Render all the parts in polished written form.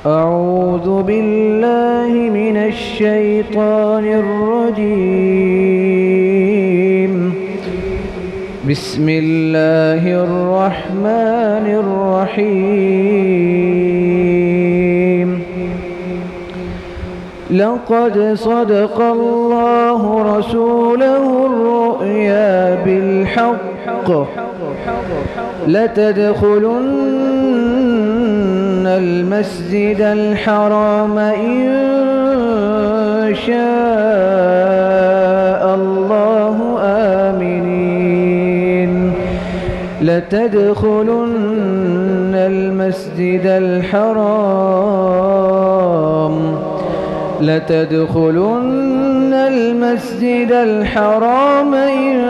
أعوذ بالله من الشيطان الرجيم. بسم الله الرحمن الرحيم. لقد صدق الله رسوله الرؤيا بالحق لتدخلن المسجد الحرام إن شاء الله آمنين. لتدخلن المسجد الحرام إن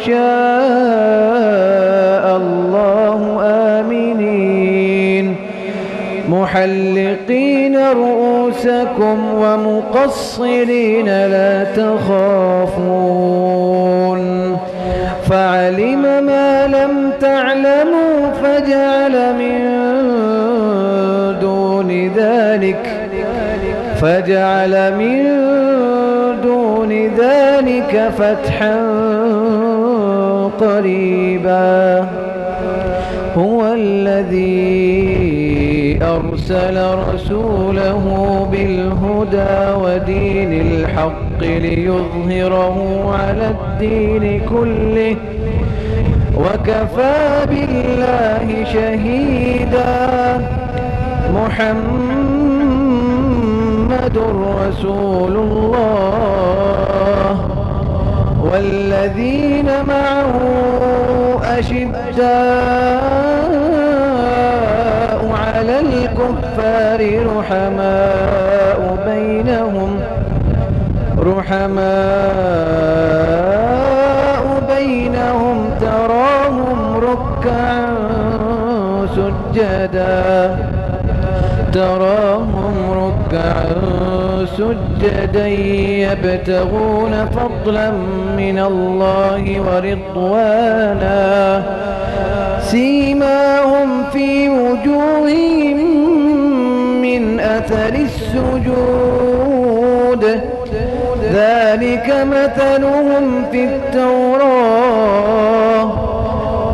شاء الله آمنين محلقين رؤوسكم ومقصرين لا تخافون فعلم ما لم تعلموا فجعل من دون ذلك فتحا قريبا. هو الذي أرسل رسوله بالهدى ودين الحق ليظهره على الدين كله وكفى بالله شهيدا. محمد رسول الله والذين معه أشداء على الكفار رحماء بينهم تراهم ركعا سجدا يبتغون فضلا من الله ورضوانا سيماهم في وجوههم من أثر السجود ذلك مثلهم في التوراة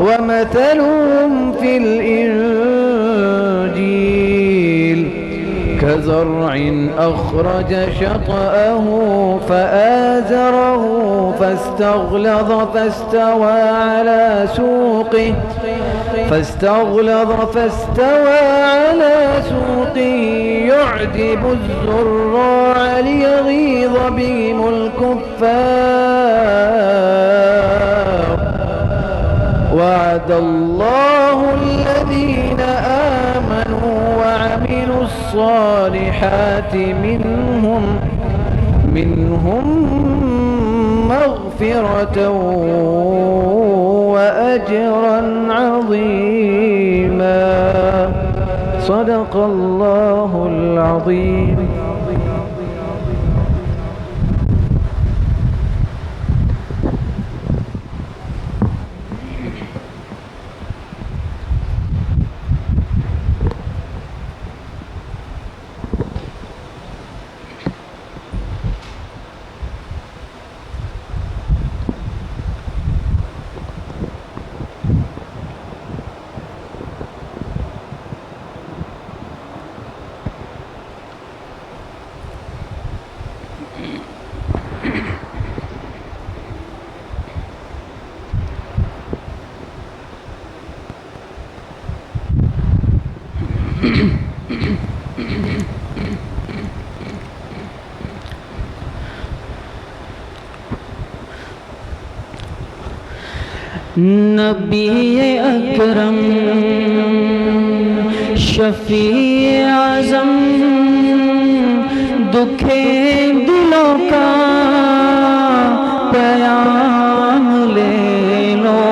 ومثلهم في الإنجيل كزرع أخرج شطأه فآزره فاستغلظ فاستوى على سوقه يعجب الزراع ليغيظ بهم الكفار. وعد الله الذين آمنوا وعملوا الصالحات منهم مغفرة وأجرا عظيما. صدق الله العظيم. نبی اکرم شفیع اعظم دکھے دلوں کا پیام لے لو.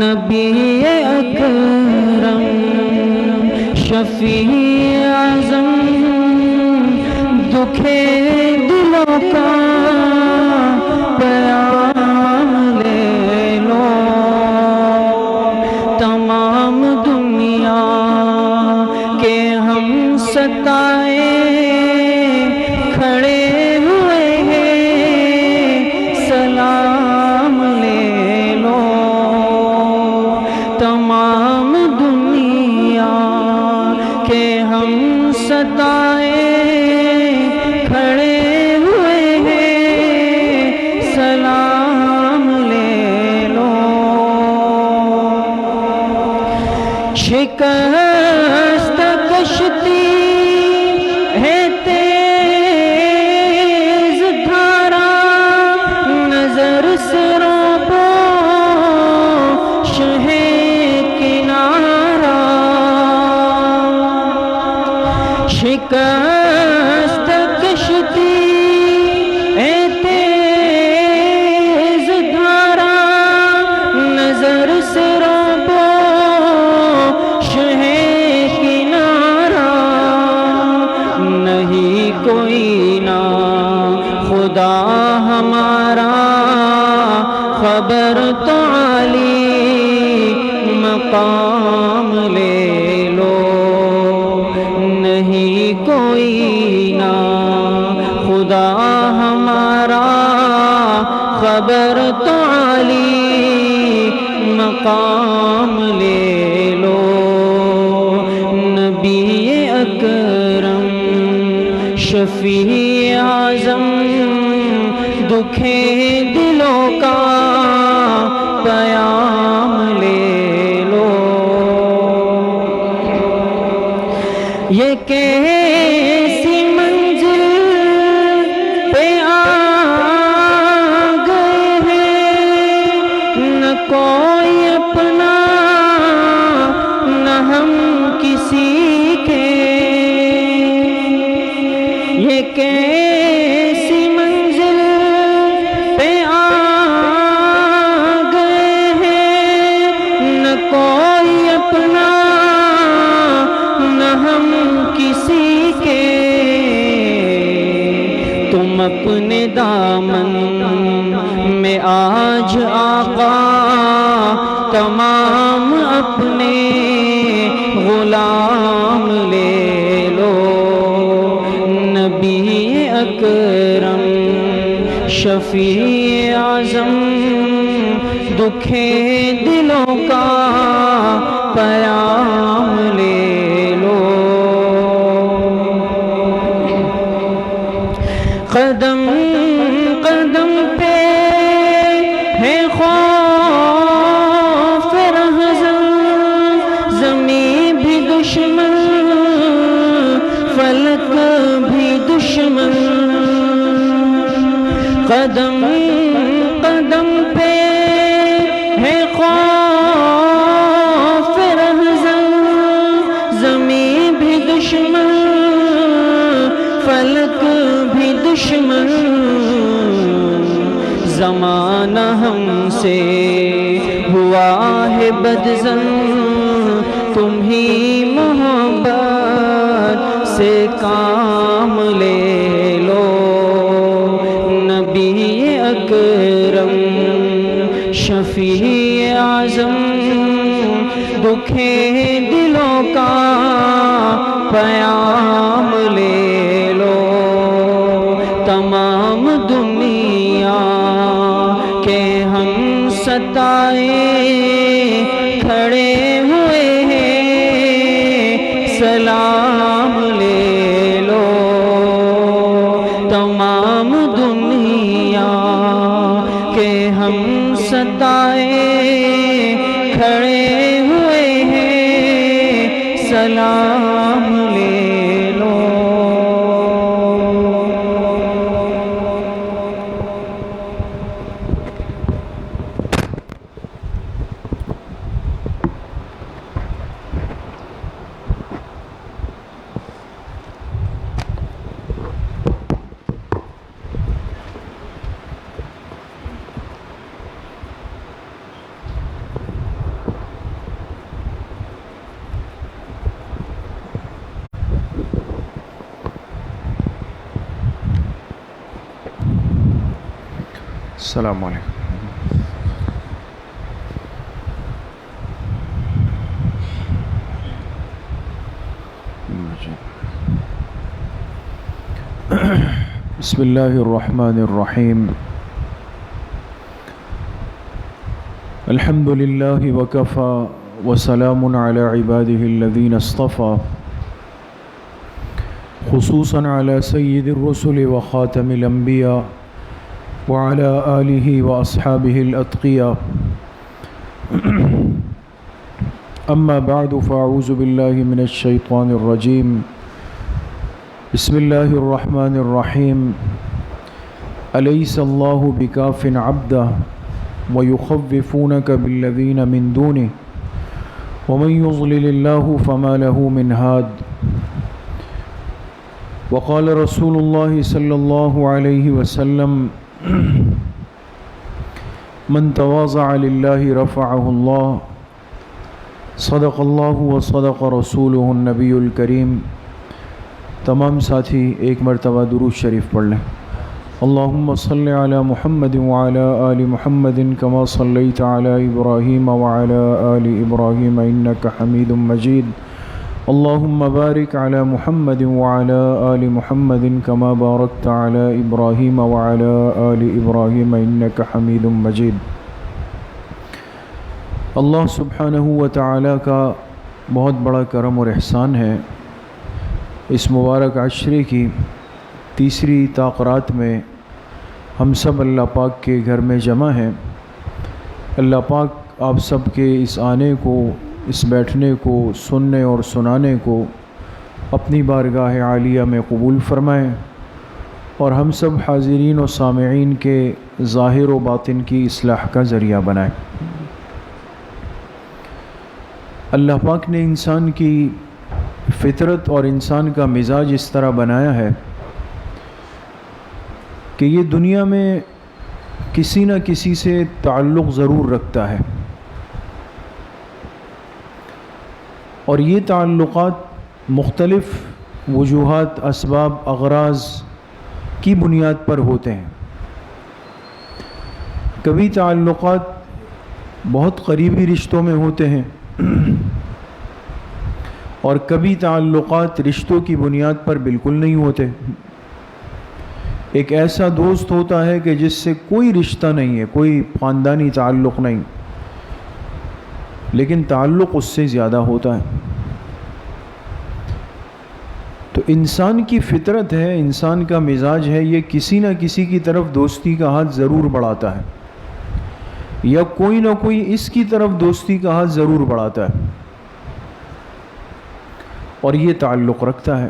نبی اکرم شفیع اعظم دکھے دلوں کا پیام لے لو. تمام دنیا شکست کشتی ہے تیز دھارا نظر سے روبو شہ کنارہ شکست کشتی ہے تیز دھارا نظر سے روبو شہ کنارہ نہیں کوئی نہ خدا ہمارا خبر تو عالی مقام لے لو نہیں کوئی نہ خدا ہمارا خبر تو عالی مقام لے لو نبی اکرم شفیع اعظم دکھے دلوں کا پیام لے لو یہ کیسی منزل پہ آ گئے ہیں نہ کوئی اپنا نہ ہم کسی کے یہ کیسی منزل پہ آ گئے ہیں نہ کوئی اپنا نہ ہم کسی کے تم اپنے دامن میں آج آقا تمام اپنے غلام لے لو نبی اکرم شفیع اعظم دکھے دلوں کا پیام لے لو قدم قدم پہ ہے خوف رہزن زمین بھی دشمن فلک بھی دشمن قدم قدم پہ ہے خوف رہزن زمین بھی دشمن فلک بھی دشمن زمانہ ہم سے ہوا ہے بدظن تم ہی محبت سے کام لے لو نبی اکرم شفیع اعظم دکھے دلوں کا پیام لے لو تمام دنیا کے ہم ستائے کھڑے ہوئے ہیں سلام لے لو تمام دنیا کے ہم ستائے کھڑے ہوئے ہیں سلام لے لو السلام علیکم بسم اللہ الرحمن الرحیم الحمد للہ وکفا وسلام علی عباده الذین اصطفى خصوصا علی سید الرسل وخاتم الانبیاء وعلى آلہ واصحابہ الاتقیاء أما بعد فأعوذ بالله من الشيطان الرجيم بسم الله الرحمن الرحيم أليس الله بكاف عبده ويخوفونك بالذين من دونه ومن يضلل الله فما له من هاد وقال رسول الله صلى الله عليه وسلم من تواضع لله رفعه الله صدق اللہ و صدق رسولہ النبی الکریم۔ تمام ساتھی ایک مرتبہ درود شریف پڑھ لیں۔ اللہم صلی علی محمد وعلی آل محمد کما صلیت علی ابراہیم وعلی آل ابراہیم انک حمید مجید۔ اللہم بارک علی محمد وعلی آل محمد کما بارکت علی ابراہیم وعلی آل ابراہیم انک حمید مجید۔ اللہ سبحانہ و تعالیٰ کا بہت بڑا کرم اور احسان ہے، اس مبارک عشرے کی تیسری تاقرات میں ہم سب اللہ پاک کے گھر میں جمع ہیں۔ اللہ پاک آپ سب کے اس آنے کو، اس بیٹھنے کو، سننے اور سنانے کو اپنی بارگاہ عالیہ میں قبول فرمائیں اور ہم سب حاضرین و سامعین کے ظاہر و باطن کی اصلاح کا ذریعہ بنائیں۔ اللہ پاک نے انسان کی فطرت اور انسان کا مزاج اس طرح بنایا ہے کہ یہ دنیا میں کسی نہ کسی سے تعلق ضرور رکھتا ہے، اور یہ تعلقات مختلف وجوہات، اسباب، اغراض کی بنیاد پر ہوتے ہیں۔ کبھی تعلقات بہت قریبی رشتوں میں ہوتے ہیں اور کبھی تعلقات رشتوں کی بنیاد پر بالکل نہیں ہوتے۔ ایک ایسا دوست ہوتا ہے کہ جس سے کوئی رشتہ نہیں ہے، کوئی خاندانی تعلق نہیں، لیکن تعلق اس سے زیادہ ہوتا ہے۔ تو انسان کی فطرت ہے، انسان کا مزاج ہے، یہ کسی نہ کسی کی طرف دوستی کا ہاتھ ضرور بڑھاتا ہے، یا کوئی نہ کوئی اس کی طرف دوستی کا ہاتھ ضرور بڑھاتا ہے، اور یہ تعلق رکھتا ہے۔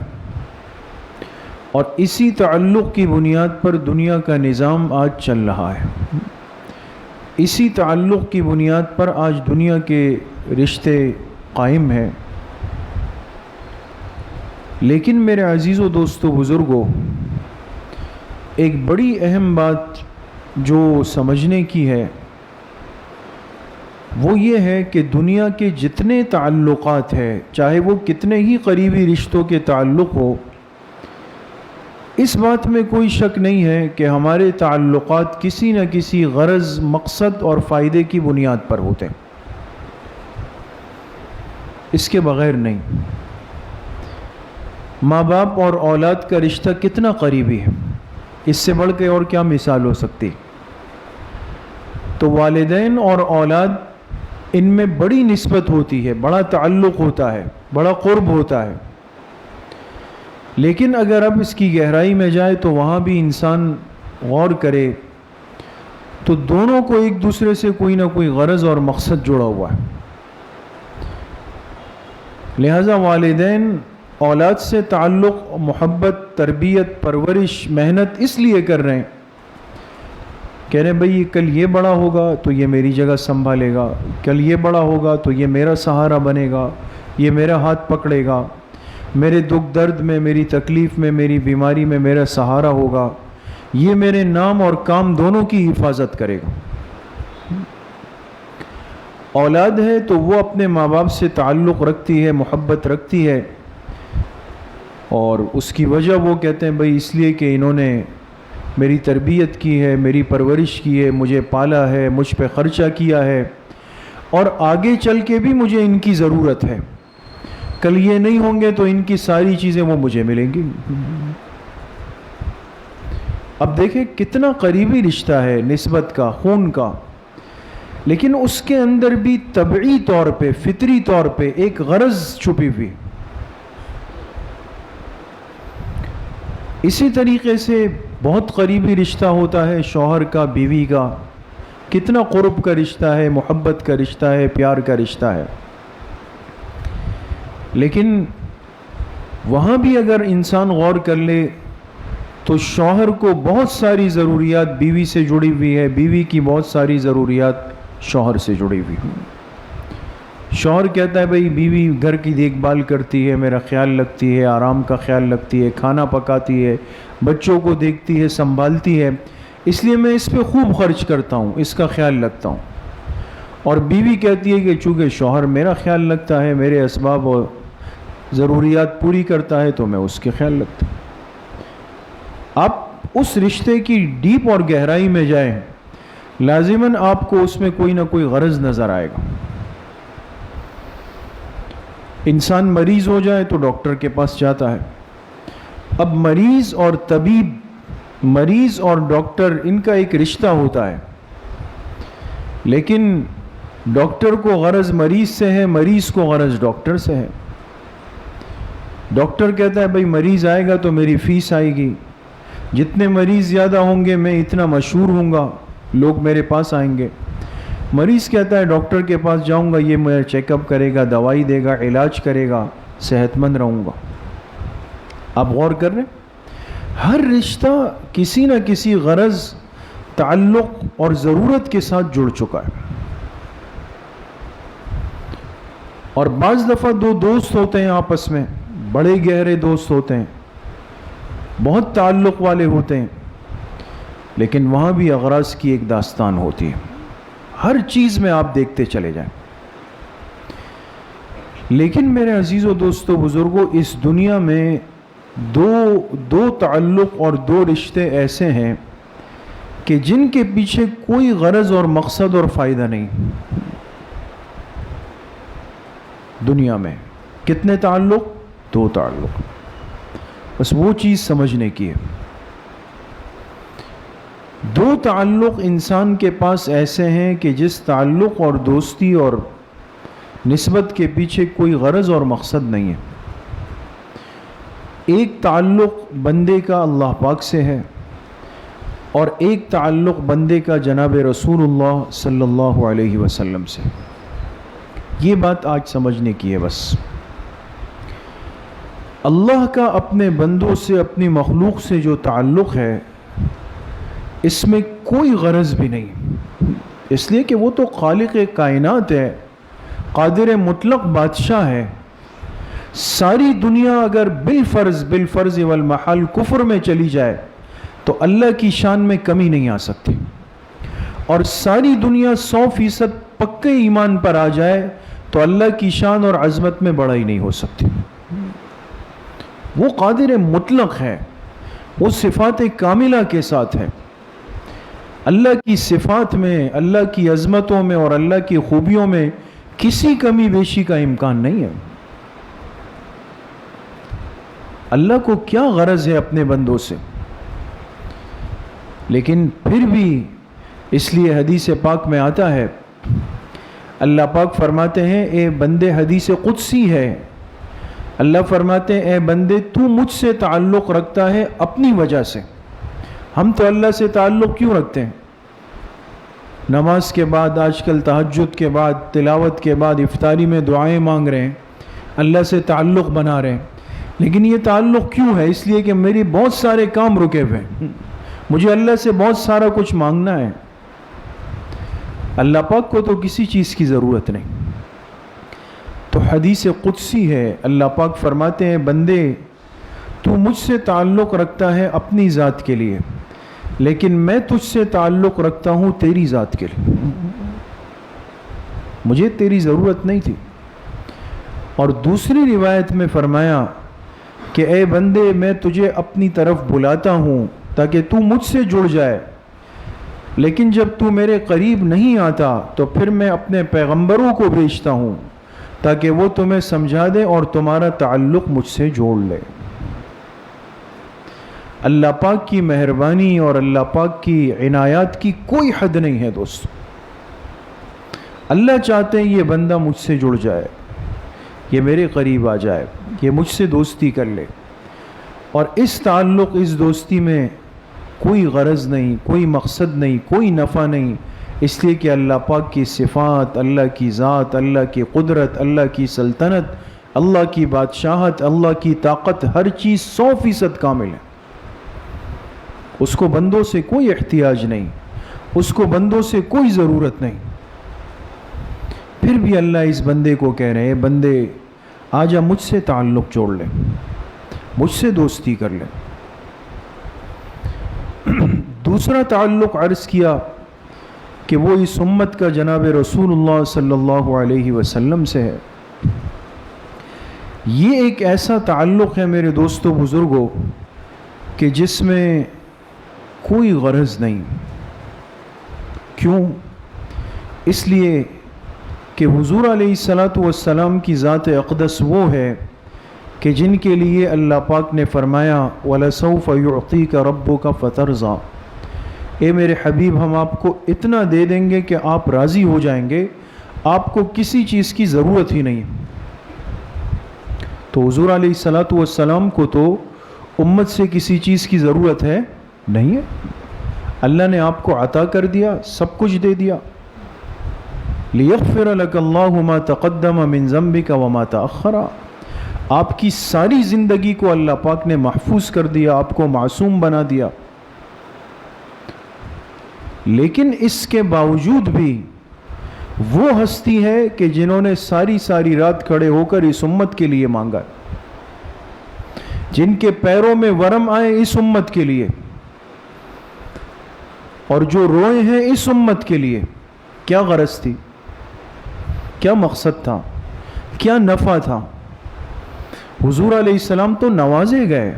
اور اسی تعلق کی بنیاد پر دنیا کا نظام آج چل رہا ہے، اسی تعلق کی بنیاد پر آج دنیا کے رشتے قائم ہیں۔ لیکن میرے عزیزو، دوستو، بزرگو، ایک بڑی اہم بات جو سمجھنے کی ہے وہ یہ ہے کہ دنیا کے جتنے تعلقات ہیں، چاہے وہ کتنے ہی قریبی رشتوں کے تعلق ہو، اس بات میں کوئی شک نہیں ہے کہ hمارے تعلقات کسی نہ کسی غرض، مقصد اور فائدے کی بنیاد پر ہوتے ہیں، اس کے بغیر نہیں۔ ماں باپ اور اولاد کا رشتہ کتنا قریبی ہے، اس سے بڑھ کے اور کیا مثال ہو سکتی؟ تو والدین اور اولاد، ان میں بڑی نسبت ہوتی ہے، بڑا تعلق ہوتا ہے، بڑا قرب ہوتا ہے۔ لیکن اگر اب اس کی گہرائی میں جائے تو وہاں بھی انسان غور کرے تو دونوں کو ایک دوسرے سے کوئی نہ کوئی غرض اور مقصد جڑا ہوا ہے۔ لہذا والدین اولاد سے تعلق، محبت، تربیت، پرورش، محنت اس لیے کر رہے ہیں، کہہ رہے ہیں بھئی کل یہ بڑا ہوگا تو یہ میری جگہ سنبھالے گا، کل یہ بڑا ہوگا تو یہ میرا سہارا بنے گا، یہ میرا ہاتھ پکڑے گا، میرے دکھ درد میں، میری تکلیف میں، میری بیماری میں میرا سہارا ہوگا، یہ میرے نام اور کام دونوں کی حفاظت کرے گا۔ اولاد ہے تو وہ اپنے ماں باپ سے تعلق رکھتی ہے، محبت رکھتی ہے، اور اس کی وجہ وہ کہتے ہیں بھئی اس لیے کہ انہوں نے میری تربیت کی ہے، میری پرورش کی ہے، مجھے پالا ہے، مجھ پہ خرچہ کیا ہے، اور آگے چل کے بھی مجھے ان کی ضرورت ہے، کل یہ نہیں ہوں گے تو ان کی ساری چیزیں وہ مجھے ملیں گی۔ اب دیکھیں کتنا قریبی رشتہ ہے، نسبت کا، خون کا، لیکن اس کے اندر بھی طبعی طور پہ، فطری طور پہ ایک غرض چھپی ہوئی۔ اسی طریقے سے بہت قریبی رشتہ ہوتا ہے شوہر کا بیوی کا، کتنا قرب کا رشتہ ہے، محبت کا رشتہ ہے، پیار کا رشتہ ہے، لیکن وہاں بھی اگر انسان غور کر لے تو شوہر کو بہت ساری ضروریات بیوی سے جڑی ہوئی ہے، بیوی کی بہت ساری ضروریات شوہر سے جڑی ہوئی ہے۔ شوہر کہتا ہے بھئی بیوی گھر کی دیکھ بھال کرتی ہے، میرا خیال رکھتی ہے، آرام کا خیال رکھتی ہے، کھانا پکاتی ہے، بچوں کو دیکھتی ہے، سنبھالتی ہے، اس لیے میں اس پہ خوب خرچ کرتا ہوں، اس کا خیال رکھتا ہوں۔ اور بیوی کہتی ہے کہ چونکہ شوہر میرا خیال رکھتا ہے، میرے اسباب اور ضروریات پوری کرتا ہے تو میں اس کے خیال رکھتا ہوں۔ آپ اس رشتے کی ڈیپ اور گہرائی میں جائیں، لازماً آپ کو اس میں کوئی نہ کوئی غرض نظر آئے گا۔ انسان مریض ہو جائے تو ڈاکٹر کے پاس جاتا ہے۔ اب مریض اور طبیب، مریض اور ڈاکٹر، ان کا ایک رشتہ ہوتا ہے، لیکن ڈاکٹر کو غرض مریض سے ہے، مریض کو غرض ڈاکٹر سے ہے۔ ڈاکٹر کہتا ہے بھئی مریض آئے گا تو میری فیس آئے گی، جتنے مریض زیادہ ہوں گے میں اتنا مشہور ہوں گا، لوگ میرے پاس آئیں گے۔ مریض کہتا ہے ڈاکٹر کے پاس جاؤں گا، یہ مجھے چیک اپ کرے گا، دوائی دے گا، علاج کرے گا، صحت مند رہوں گا۔ آپ غور کر رہے ہیں، ہر رشتہ کسی نہ کسی غرض، تعلق اور ضرورت کے ساتھ جڑ چکا ہے۔ اور بعض دفعہ دو دوست ہوتے ہیں آپس میں، بڑے گہرے دوست ہوتے ہیں، بہت تعلق والے ہوتے ہیں، لیکن وہاں بھی اغراض کی ایک داستان ہوتی ہے، ہر چیز میں آپ دیکھتے چلے جائیں۔ لیکن میرے عزیز و دوستو بزرگوں، اس دنیا میں دو تعلق اور دو رشتے ایسے ہیں کہ جن کے پیچھے کوئی غرض اور مقصد اور فائدہ نہیں۔ دنیا میں کتنے تعلق؟ دو تعلق، بس وہ چیز سمجھنے کی ہے۔ دو تعلق انسان کے پاس ایسے ہیں کہ جس تعلق اور دوستی اور نسبت کے پیچھے کوئی غرض اور مقصد نہیں ہے۔ ایک تعلق بندے کا اللہ پاک سے ہے، اور ایک تعلق بندے کا جناب رسول اللہ صلی اللہ علیہ وسلم سے۔ یہ بات آج سمجھنے کی ہے بس۔ اللہ کا اپنے بندوں سے، اپنی مخلوق سے جو تعلق ہے، اس میں کوئی غرض بھی نہیں، اس لیے کہ وہ تو خالق کائنات ہے، قادر مطلق بادشاہ ہے۔ ساری دنیا اگر بالفرض والمحال کفر میں چلی جائے تو اللہ کی شان میں کمی نہیں آ سکتی، اور ساری دنیا 100% پکے ایمان پر آ جائے تو اللہ کی شان اور عظمت میں بڑائی نہیں ہو سکتی۔ وہ قادر مطلق ہے، وہ صفات کاملہ کے ساتھ ہے۔ اللہ کی صفات میں، اللہ کی عظمتوں میں اور اللہ کی خوبیوں میں کسی کمی بیشی کا امکان نہیں ہے۔ اللہ کو کیا غرض ہے اپنے بندوں سے؟ لیکن پھر بھی اس لیے حدیث پاک میں آتا ہے، اللہ پاک فرماتے ہیں اے بندے، حدیث قدسی ہے، اللہ فرماتے ہیں اے بندے تو مجھ سے تعلق رکھتا ہے اپنی وجہ سے۔ ہم تو اللہ سے تعلق کیوں رکھتے ہیں؟ نماز کے بعد، آج کل تہجد کے بعد، تلاوت کے بعد، افطاری میں دعائیں مانگ رہے ہیں، اللہ سے تعلق بنا رہے ہیں، لیکن یہ تعلق کیوں ہے؟ اس لیے کہ میری بہت سارے کام رکے ہوئے ہیں، مجھے اللہ سے بہت سارا کچھ مانگنا ہے۔ اللہ پاک کو تو کسی چیز کی ضرورت نہیں۔ تو حدیث قدسی ہے، اللہ پاک فرماتے ہیں بندے تو مجھ سے تعلق رکھتا ہے اپنی ذات کے لیے، لیکن میں تجھ سے تعلق رکھتا ہوں تیری ذات کے لیے، مجھے تیری ضرورت نہیں تھی۔ اور دوسری روایت میں فرمایا کہ اے بندے میں تجھے اپنی طرف بلاتا ہوں تاکہ تو مجھ سے جڑ جائے، لیکن جب تو میرے قریب نہیں آتا تو پھر میں اپنے پیغمبروں کو بھیجتا ہوں تاکہ وہ تمہیں سمجھا دے اور تمہارا تعلق مجھ سے جوڑ لے۔ اللہ پاک کی مہربانی اور اللہ پاک کی عنایات کی کوئی حد نہیں ہے دوستو۔ اللہ چاہتے ہیں یہ بندہ مجھ سے جڑ جائے، یہ میرے قریب آ جائے، یہ مجھ سے دوستی کر لے، اور اس تعلق، اس دوستی میں کوئی غرض نہیں، کوئی مقصد نہیں، کوئی نفع نہیں، اس لیے کہ اللہ پاک کی صفات، اللہ کی ذات، اللہ کی قدرت، اللہ کی سلطنت، اللہ کی بادشاہت، اللہ کی طاقت، ہر چیز 100% کامل ہے. اس کو بندوں سے کوئی احتیاج نہیں، اس کو بندوں سے کوئی ضرورت نہیں. پھر بھی اللہ اس بندے کو کہہ رہے ہیں، بندے آجا مجھ سے تعلق جوڑ لے، مجھ سے دوستی کر لے. دوسرا تعلق عرض کیا کہ وہ اس امت کا جناب رسول اللہ صلی اللہ علیہ وسلم سے ہے. یہ ایک ایسا تعلق ہے میرے دوستو بزرگوں کہ جس میں کوئی غرض نہیں. کیوں؟ اس لیے کہ حضور علیہ الصلاۃ والسلام کی ذات اقدس وہ ہے کہ جن کے لیے اللہ پاک نے فرمایا وَلَسَوْفَ يُعْطِيكَ رَبُّكَ فَتَرْضَىٰ، اے میرے حبیب ہم آپ کو اتنا دے دیں گے کہ آپ راضی ہو جائیں گے، آپ کو کسی چیز کی ضرورت ہی نہیں. تو حضور علیہ الصلاۃ والسلام کو تو امت سے کسی چیز کی ضرورت ہے نہیں ہے. اللہ نے آپ کو عطا کر دیا، سب کچھ دے دیا. لِيَغْفِرَ لَكَ اللَّهُ مَا تَقَدَّمَ مِن ذَنبِكَ وَمَا تَأَخَّرَ، آپ کی ساری زندگی کو اللہ پاک نے محفوظ کر دیا، آپ کو معصوم بنا دیا. لیکن اس کے باوجود بھی وہ ہستی ہے کہ جنہوں نے ساری رات کھڑے ہو کر اس امت کے لیے مانگا، جن کے پیروں میں ورم آئے اس امت کے لیے، اور جو روئے ہیں اس امت کے لیے. کیا غرض تھی؟ کیا مقصد تھا؟ کیا نفع تھا؟ حضور علیہ السلام تو نوازے گئے،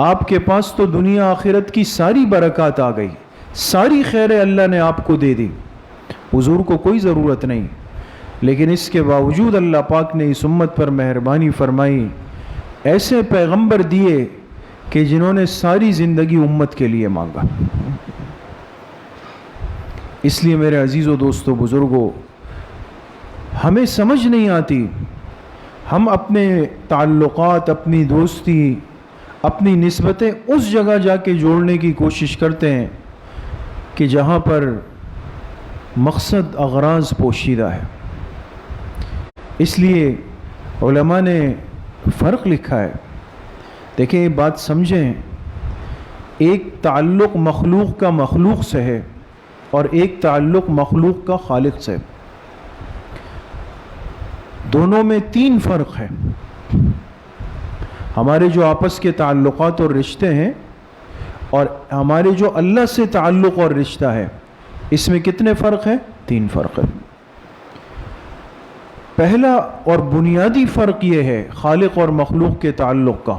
آپ کے پاس تو دنیا آخرت کی ساری برکات آ گئی، ساری خیریں اللہ نے آپ کو دے دی، حضور کو کوئی ضرورت نہیں. لیکن اس کے باوجود اللہ پاک نے اس امت پر مہربانی فرمائی، ایسے پیغمبر دیے کہ جنہوں نے ساری زندگی امت کے لیے مانگا. اس لیے میرے عزیزو دوستو بزرگوں، ہمیں سمجھ نہیں آتی، ہم اپنے تعلقات، اپنی دوستی، اپنی نسبتیں اس جگہ جا کے جوڑنے کی کوشش کرتے ہیں کہ جہاں پر مقصد اغراض پوشیدہ ہے. اس لیے علماء نے فرق لکھا ہے. دیکھیں یہ بات سمجھیں، ایک تعلق مخلوق کا مخلوق سے ہے اور ایک تعلق مخلوق کا خالق سے. دونوں میں 3 فرق ہے. ہمارے جو آپس کے تعلقات اور رشتے ہیں اور ہمارے جو اللہ سے تعلق اور رشتہ ہے، اس میں کتنے فرق ہیں؟ 3 فرق ہے. پہلا اور بنیادی فرق یہ ہے خالق اور مخلوق کے تعلق کا،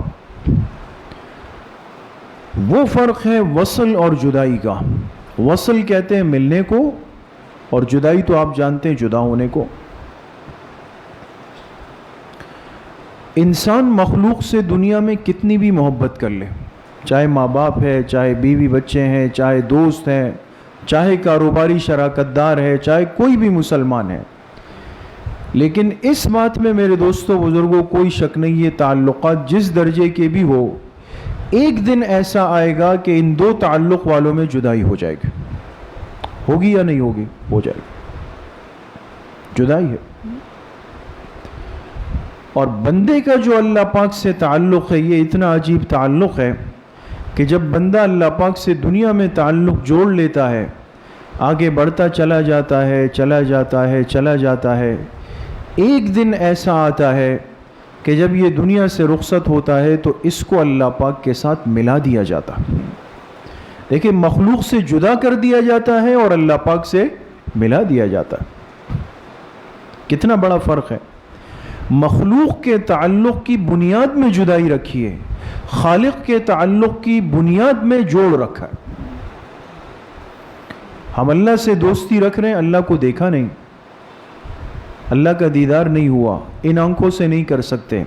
وہ فرق ہے وصل اور جدائی کا. وصل کہتے ہیں ملنے کو، اور جدائی تو آپ جانتے ہیں جدا ہونے کو. انسان مخلوق سے دنیا میں کتنی بھی محبت کر لے، چاہے ماں باپ ہے، چاہے بیوی بچے ہیں، چاہے دوست ہیں، چاہے کاروباری شراکت دار ہے، چاہے کوئی بھی مسلمان ہے، لیکن اس بات میں میرے دوستوں بزرگوں کوئی شک نہیں، یہ تعلقات جس درجے کے بھی ہو، ایک دن ایسا آئے گا کہ ان 2 تعلق والوں میں جدائی ہو جائے گی. ہوگی یا نہیں ہوگی؟ ہو جائے گی، جدائی ہے. اور بندے کا جو اللہ پاک سے تعلق ہے، یہ اتنا عجیب تعلق ہے کہ جب بندہ اللہ پاک سے دنیا میں تعلق جوڑ لیتا ہے، آگے بڑھتا چلا جاتا ہے، چلا جاتا ہے، چلا جاتا ہے، ایک دن ایسا آتا ہے کہ جب یہ دنیا سے رخصت ہوتا ہے تو اس کو اللہ پاک کے ساتھ ملا دیا جاتا. دیکھیں، مخلوق سے جدا کر دیا جاتا ہے اور اللہ پاک سے ملا دیا جاتا ہے. کتنا بڑا فرق ہے. مخلوق کے تعلق کی بنیاد میں جدائی رکھی ہے، خالق کے تعلق کی بنیاد میں جوڑ رکھا ہے. ہم اللہ سے دوستی رکھ رہے ہیں، اللہ کو دیکھا نہیں، اللہ کا دیدار نہیں ہوا، ان آنکھوں سے نہیں کر سکتے،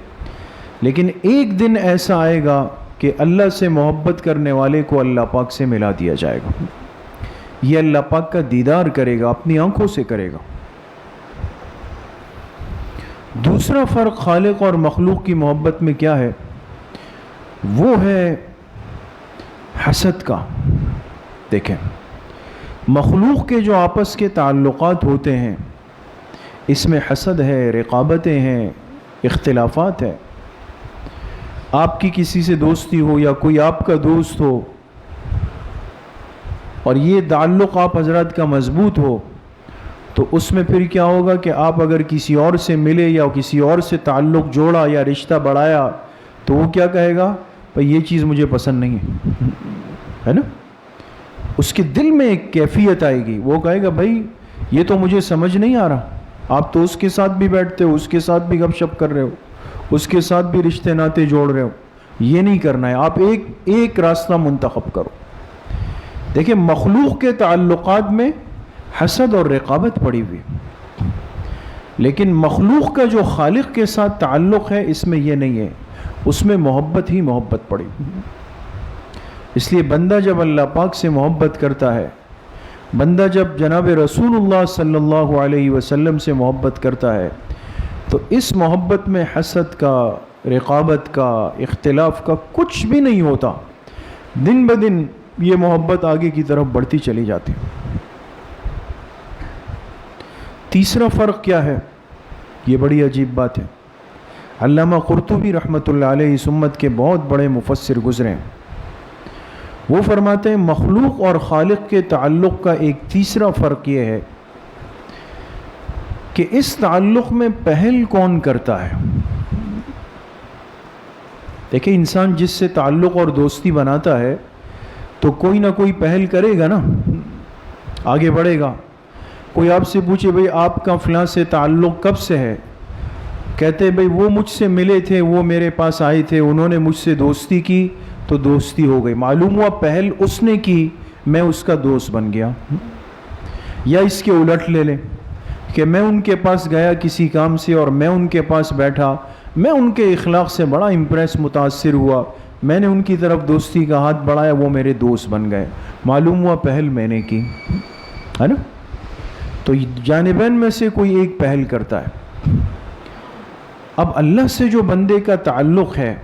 لیکن ایک دن ایسا آئے گا کہ اللہ سے محبت کرنے والے کو اللہ پاک سے ملا دیا جائے گا. یہ اللہ پاک کا دیدار کرے گا، اپنی آنکھوں سے کرے گا. دوسرا فرق خالق اور مخلوق کی محبت میں کیا ہے؟ وہ ہے حسد کا. دیکھیں، مخلوق کے جو آپس کے تعلقات ہوتے ہیں، اس میں حسد ہے، رقابتیں ہیں، اختلافات ہیں. آپ کی کسی سے دوستی ہو یا کوئی آپ کا دوست ہو اور یہ تعلق آپ حضرات کا مضبوط ہو تو اس میں پھر کیا ہوگا کہ آپ اگر کسی اور سے ملے یا کسی اور سے تعلق جوڑا یا رشتہ بڑھایا تو وہ کیا کہے گا؟ بھائی یہ چیز مجھے پسند نہیں ہے نا. اس کے دل میں ایک کیفیت آئے گی, وہ کہے گا بھائی یہ تو مجھے سمجھ نہیں آ رہا. آپ تو اس کے ساتھ بھی بیٹھتے ہو, اس کے ساتھ بھی گپ شپ کر رہے ہو, اس کے ساتھ بھی رشتے ناتے جوڑ رہے ہو, یہ نہیں کرنا ہے. آپ ایک راستہ منتخب کرو. دیکھیں مخلوق کے تعلقات میں حسد اور رقابت پڑی ہوئی, لیکن مخلوق کا جو خالق کے ساتھ تعلق ہے اس میں یہ نہیں ہے, اس میں محبت ہی محبت پڑی. اس لیے بندہ جب اللہ پاک سے محبت کرتا ہے, بندہ جب جناب رسول اللہ صلی اللہ علیہ وسلم سے محبت کرتا ہے تو اس محبت میں حسد کا, رقابت کا, اختلاف کا کچھ بھی نہیں ہوتا. دن بدن یہ محبت آگے کی طرف بڑھتی چلی جاتی. تیسرا فرق کیا ہے؟ یہ بڑی عجیب بات ہے. علامہ قرطبی رحمۃ اللہ علیہ اس امت کے بہت بڑے مفسر گزرے ہیں. وہ فرماتے ہیں مخلوق اور خالق کے تعلق کا ایک تیسرا فرق یہ ہے کہ اس تعلق میں پہل کون کرتا ہے. دیکھیں انسان جس سے تعلق اور دوستی بناتا ہے تو کوئی نہ کوئی پہل کرے گا نا, آگے بڑھے گا. کوئی آپ سے پوچھے بھئی آپ کا فلاں سے تعلق کب سے ہے؟ کہتے بھئی وہ مجھ سے ملے تھے, وہ میرے پاس آئے تھے, انہوں نے مجھ سے دوستی کی تو دوستی ہو گئی. معلوم ہوا پہل اس نے کی, میں اس کا دوست بن گیا. یا اس کے الٹ لے لیں کہ میں ان کے پاس گیا کسی کام سے اور میں ان کے پاس بیٹھا, میں ان کے اخلاق سے بڑا امپریس متاثر ہوا, میں نے ان کی طرف دوستی کا ہاتھ بڑھایا, وہ میرے دوست بن گئے. معلوم ہوا پہل میں نے کی, ہے نا. تو جانبین میں سے کوئی ایک پہل کرتا ہے. اب اللہ سے جو بندے کا تعلق ہے,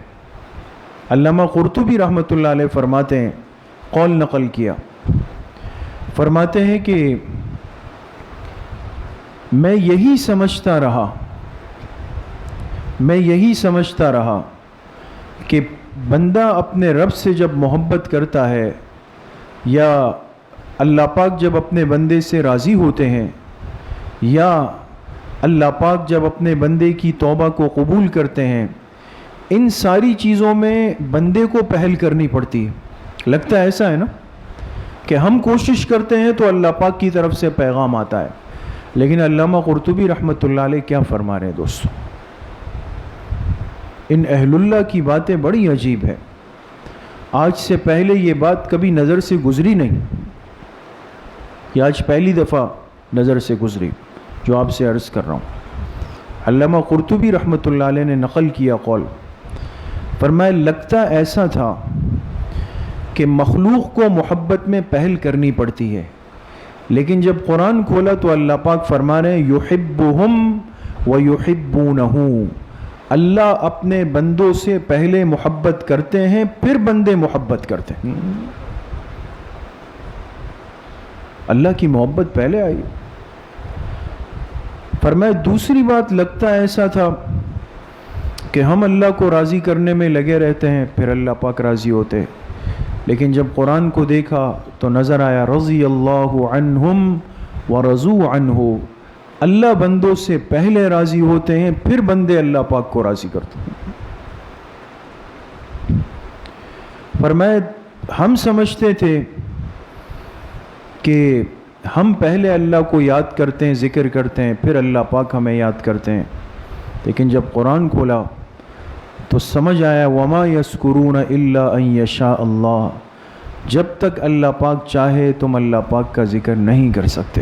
علامہ قرطبی رحمۃ اللہ علیہ فرماتے ہیں, قول نقل کیا, فرماتے ہیں کہ میں یہی سمجھتا رہا کہ بندہ اپنے رب سے جب محبت کرتا ہے یا اللہ پاک جب اپنے بندے سے راضی ہوتے ہیں یا اللہ پاک جب اپنے بندے کی توبہ کو قبول کرتے ہیں, ان ساری چیزوں میں بندے کو پہل کرنی پڑتی ہے. لگتا ہے ایسا ہے نا کہ ہم کوشش کرتے ہیں تو اللہ پاک کی طرف سے پیغام آتا ہے, لیکن علامہ قرطبی رحمۃ اللہ علیہ کیا فرما رہے ہیں دوستو, ان اہل اللہ کی باتیں بڑی عجیب ہے. آج سے پہلے یہ بات کبھی نظر سے گزری نہیں, یہ آج پہلی دفعہ نظر سے گزری جو آپ سے عرض کر رہا ہوں. علامہ قرطبی رحمۃ اللہ علیہ نے نقل کیا قول, فرمایا لگتا ایسا تھا کہ مخلوق کو محبت میں پہل کرنی پڑتی ہے, لیکن جب قرآن کھولا تو اللہ پاک فرما رہے ہیں یحبہم ویحبونہ, اللہ اپنے بندوں سے پہلے محبت کرتے ہیں پھر بندے محبت کرتے ہیں. اللہ کی محبت پہلے آئی. فرمایا دوسری بات, لگتا ایسا تھا کہ ہم اللہ کو راضی کرنے میں لگے رہتے ہیں پھر اللہ پاک راضی ہوتے, لیکن جب قرآن کو دیکھا تو نظر آیا رضی اللہ عنہم ورضوا عنہ, اللہ بندوں سے پہلے راضی ہوتے ہیں پھر بندے اللہ پاک کو راضی کرتے ہیں. فرمایا ہم سمجھتے تھے کہ ہم پہلے اللہ کو یاد کرتے ہیں, ذکر کرتے ہیں, پھر اللہ پاک ہمیں یاد کرتے ہیں, لیکن جب قرآن کھولا تو سمجھ آیا وما یذکرون الا ان یشاء اللہ, جب تک اللہ پاک چاہے تم اللہ پاک کا ذکر نہیں کر سکتے.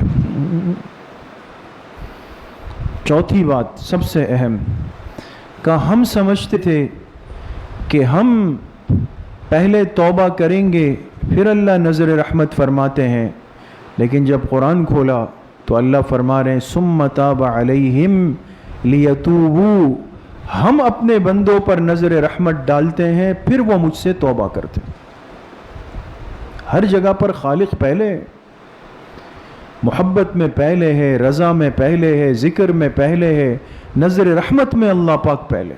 چوتھی بات سب سے اہم, کہ ہم سمجھتے تھے کہ ہم پہلے توبہ کریں گے پھر اللہ نظر رحمت فرماتے ہیں, لیکن جب قرآن کھولا تو اللہ فرما رہے ہیں ثم تاب علیہم لیتوبوا, ہم اپنے بندوں پر نظر رحمت ڈالتے ہیں پھر وہ مجھ سے توبہ کرتے. ہر جگہ پر خالق پہلے. محبت میں پہلے ہے، رضا میں پہلے ہے، ذکر میں پہلے ہے، نظر رحمت میں اللہ پاک پہلے،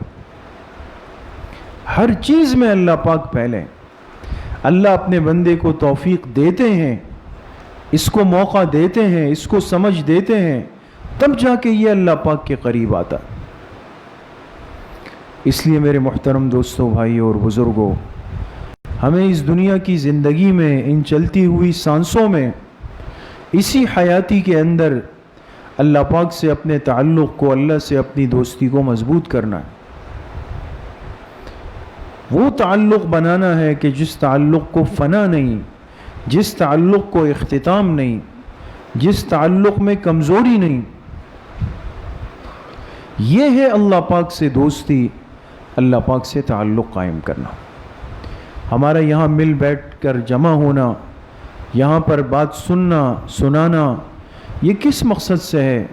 ہر چیز میں اللہ پاک پہلے۔ اللہ اپنے بندے کو توفیق دیتے ہیں، اس کو موقع دیتے ہیں، اس کو سمجھ دیتے ہیں، تب جا کے یہ اللہ پاک کے قریب آتا۔ اس لیے میرے محترم دوستوں، بھائیوں اور بزرگوں، ہمیں اس دنیا کی زندگی میں، ان چلتی ہوئی سانسوں میں، اسی حیاتی کے اندر اللہ پاک سے اپنے تعلق کو، اللہ سے اپنی دوستی کو مضبوط کرنا ہے۔ وہ تعلق بنانا ہے کہ جس تعلق کو فنا نہیں، جس تعلق کو اختتام نہیں، جس تعلق میں کمزوری نہیں۔ یہ ہے اللہ پاک سے دوستی، اللہ پاک سے تعلق قائم کرنا۔ ہمارا یہاں مل بیٹھ کر جمع ہونا، یہاں پر بات سننا، سنانا، یہ کس مقصد سے ہے؟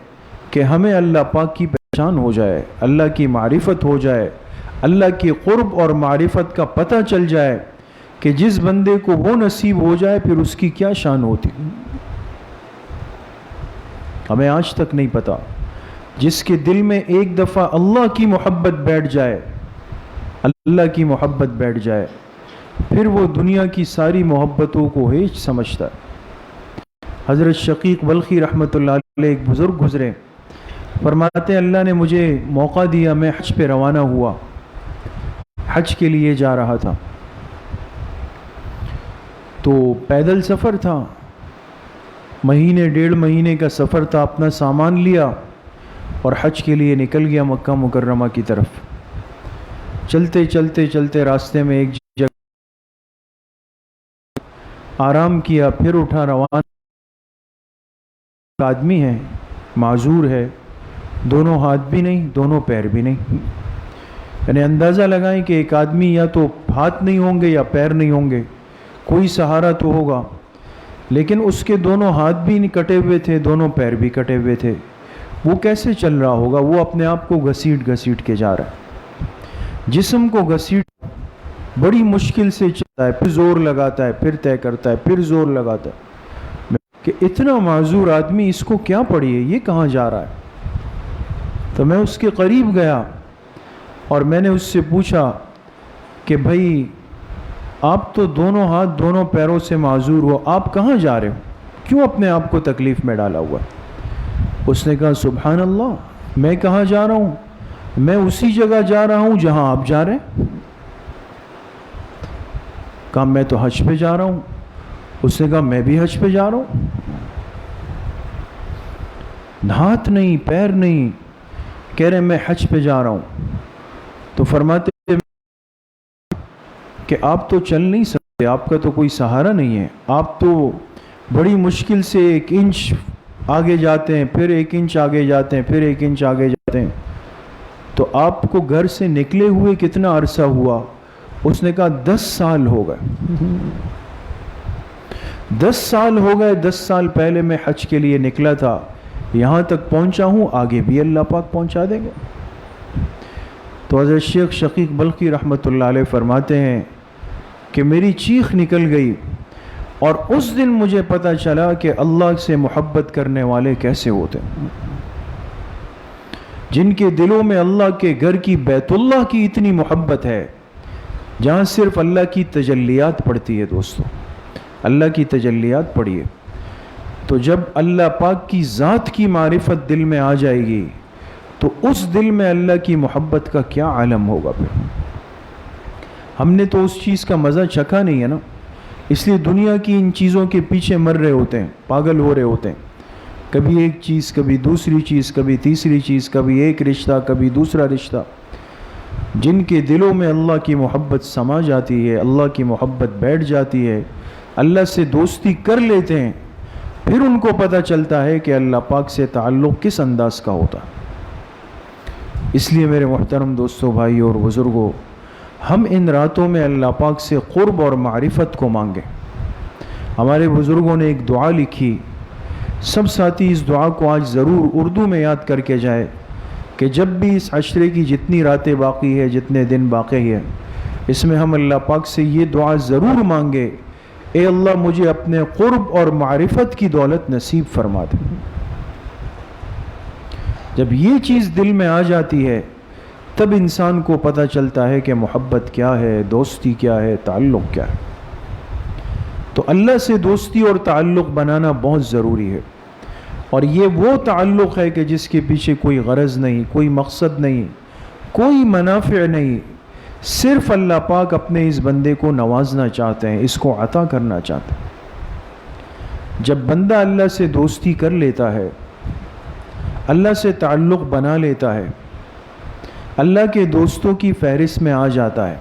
کہ ہمیں اللہ پاک کی پہچان ہو جائے، اللہ کی معرفت ہو جائے، اللہ کی قرب اور معرفت کا پتہ چل جائے کہ جس بندے کو وہ نصیب ہو جائے پھر اس کی کیا شان ہوتی۔ ہمیں آج تک نہیں پتا، جس کے دل میں ایک دفعہ اللہ کی محبت بیٹھ جائے، اللہ کی محبت بیٹھ جائے، پھر وہ دنیا کی ساری محبتوں کو ہیچ سمجھتا ہے۔ حضرت شقیق بلخی رحمۃ اللہ علیہ ایک بزرگ گزرے، فرماتے ہیں اللہ نے مجھے موقع دیا، میں حج پہ روانہ ہوا، حج کے لیے جا رہا تھا، تو پیدل سفر تھا، مہینے ڈیڑھ مہینے کا سفر تھا، اپنا سامان لیا اور حج کے لیے نکل گیا مکہ مکرمہ کی طرف۔ چلتے چلتے چلتے راستے میں ایک جگہ آرام کیا، پھر اٹھا روانہ۔ آدمی ہے، معذور ہے، دونوں ہاتھ بھی نہیں، دونوں پیر بھی نہیں، یعنی اندازہ لگائیں کہ ایک آدمی یا تو ہاتھ نہیں ہوں گے یا پیر نہیں ہوں گے، کوئی سہارا تو ہوگا، لیکن اس کے دونوں ہاتھ بھی کٹے ہوئے تھے، دونوں پیر بھی کٹے ہوئے تھے، وہ کیسے چل رہا ہوگا؟ وہ اپنے آپ کو گھسیٹ گھسیٹ کے جا رہا ہے، جسم کو گھسیٹ بڑی مشکل سے چلتا ہے، پھر زور لگاتا ہے، پھر طے کرتا ہے، پھر زور لگاتا ہے کہ اتنا معذور آدمی، اس کو کیا پڑی ہے، یہ کہاں جا رہا ہے؟ تو میں اس کے قریب گیا اور میں نے اس سے پوچھا کہ بھائی آپ تو دونوں ہاتھ دونوں پیروں سے معذور ہو، آپ کہاں جا رہے ہو؟ کیوں اپنے آپ کو تکلیف میں ڈالا ہوا؟ اس نے کہا سبحان اللہ، میں کہاں جا رہا ہوں؟ میں اسی جگہ جا رہا ہوں جہاں آپ جا رہے ہیں۔ کہا میں تو حج پہ جا رہا ہوں۔ اس نے کہا میں بھی حج پہ جا رہا ہوں، ہاتھ نہیں پیر نہیں، کہہ رہے میں حج پہ جا رہا ہوں۔ تو فرماتے کہ آپ تو چل نہیں سکتے، آپ کا تو کوئی سہارا نہیں ہے، آپ تو بڑی مشکل سے 1 انچ آگے جاتے ہیں، پھر 1 انچ آگے جاتے ہیں، پھر 1 انچ آگے جاتے ہیں، تو آپ کو گھر سے نکلے ہوئے کتنا عرصہ ہوا؟ اس نے کہا 10 سال ہو گئے، 10 سال ہو گئے، 10 سال پہلے میں حج کے لیے نکلا تھا، یہاں تک پہنچا ہوں، آگے بھی اللہ پاک پہنچا دیں گے۔ تو حضرت شیخ شقیق بلخی رحمۃ اللہ علیہ فرماتے ہیں کہ میری چیخ نکل گئی، اور اس دن مجھے پتہ چلا کہ اللہ سے محبت کرنے والے کیسے ہوتے ہیں، جن کے دلوں میں اللہ کے گھر کی، بیت اللہ کی اتنی محبت ہے، جہاں صرف اللہ کی تجلیات پڑتی ہے۔ دوستو اللہ کی تجلیات پڑھیے، تو جب اللہ پاک کی ذات کی معرفت دل میں آ جائے گی تو اس دل میں اللہ کی محبت کا کیا عالم ہوگا۔ پھر ہم نے تو اس چیز کا مزہ چکھا نہیں ہے نا، اس لیے دنیا کی ان چیزوں کے پیچھے مر رہے ہوتے ہیں، پاگل ہو رہے ہوتے ہیں، کبھی ایک چیز، کبھی دوسری چیز، کبھی تیسری چیز، کبھی ایک رشتہ، کبھی دوسرا رشتہ۔ جن کے دلوں میں اللہ کی محبت سما جاتی ہے، اللہ کی محبت بیٹھ جاتی ہے، اللہ سے دوستی کر لیتے ہیں، پھر ان کو پتہ چلتا ہے کہ اللہ پاک سے تعلق کس انداز کا ہوتا۔ اس لیے میرے محترم دوستوں، بھائیوں اور بزرگوں، ہم ان راتوں میں اللہ پاک سے قرب اور معرفت کو مانگیں۔ ہمارے بزرگوں نے ایک دعا لکھی، سب ساتھی اس دعا کو آج ضرور اردو میں یاد کر کے جائے کہ جب بھی اس عشرے کی جتنی راتیں باقی ہے، جتنے دن باقی ہیں، اس میں ہم اللہ پاک سے یہ دعا ضرور مانگے اے اللہ مجھے اپنے قرب اور معرفت کی دولت نصیب فرما دے۔ جب یہ چیز دل میں آ جاتی ہے تب انسان کو پتہ چلتا ہے کہ محبت کیا ہے، دوستی کیا ہے، تعلق کیا ہے۔ تو اللہ سے دوستی اور تعلق بنانا بہت ضروری ہے، اور یہ وہ تعلق ہے کہ جس کے پیچھے کوئی غرض نہیں، کوئی مقصد نہیں، کوئی منافع نہیں، صرف اللہ پاک اپنے اس بندے کو نوازنا چاہتے ہیں، اس کو عطا کرنا چاہتے ہیں۔ جب بندہ اللہ سے دوستی کر لیتا ہے، اللہ سے تعلق بنا لیتا ہے، اللہ کے دوستوں کی فہرست میں آ جاتا ہے،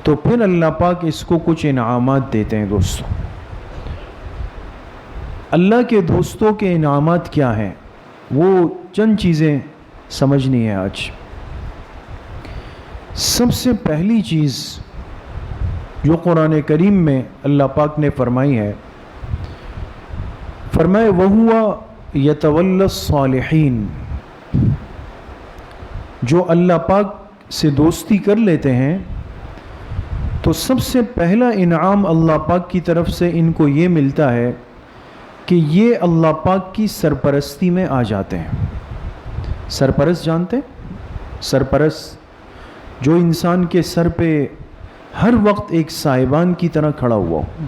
تو پھر اللہ پاک اس کو کچھ انعامات دیتے ہیں۔ دوستوں، اللہ کے دوستوں کے انعامات کیا ہیں؟ وہ چند چیزیں سمجھنی ہے آج۔ سب سے پہلی چیز جو قرآن کریم میں اللہ پاک نے فرمائی ہے، فرمائے وَهُوَ يَتَوَلَّى الصَّالِحِينَ، جو اللہ پاک سے دوستی کر لیتے ہیں تو سب سے پہلا انعام اللہ پاک کی طرف سے ان کو یہ ملتا ہے کہ یہ اللہ پاک کی سرپرستی میں آ جاتے ہیں۔ سرپرست جانتے ہیں؟ سرپرست جو انسان کے سر پہ ہر وقت ایک سائبان کی طرح کھڑا ہوا ہو،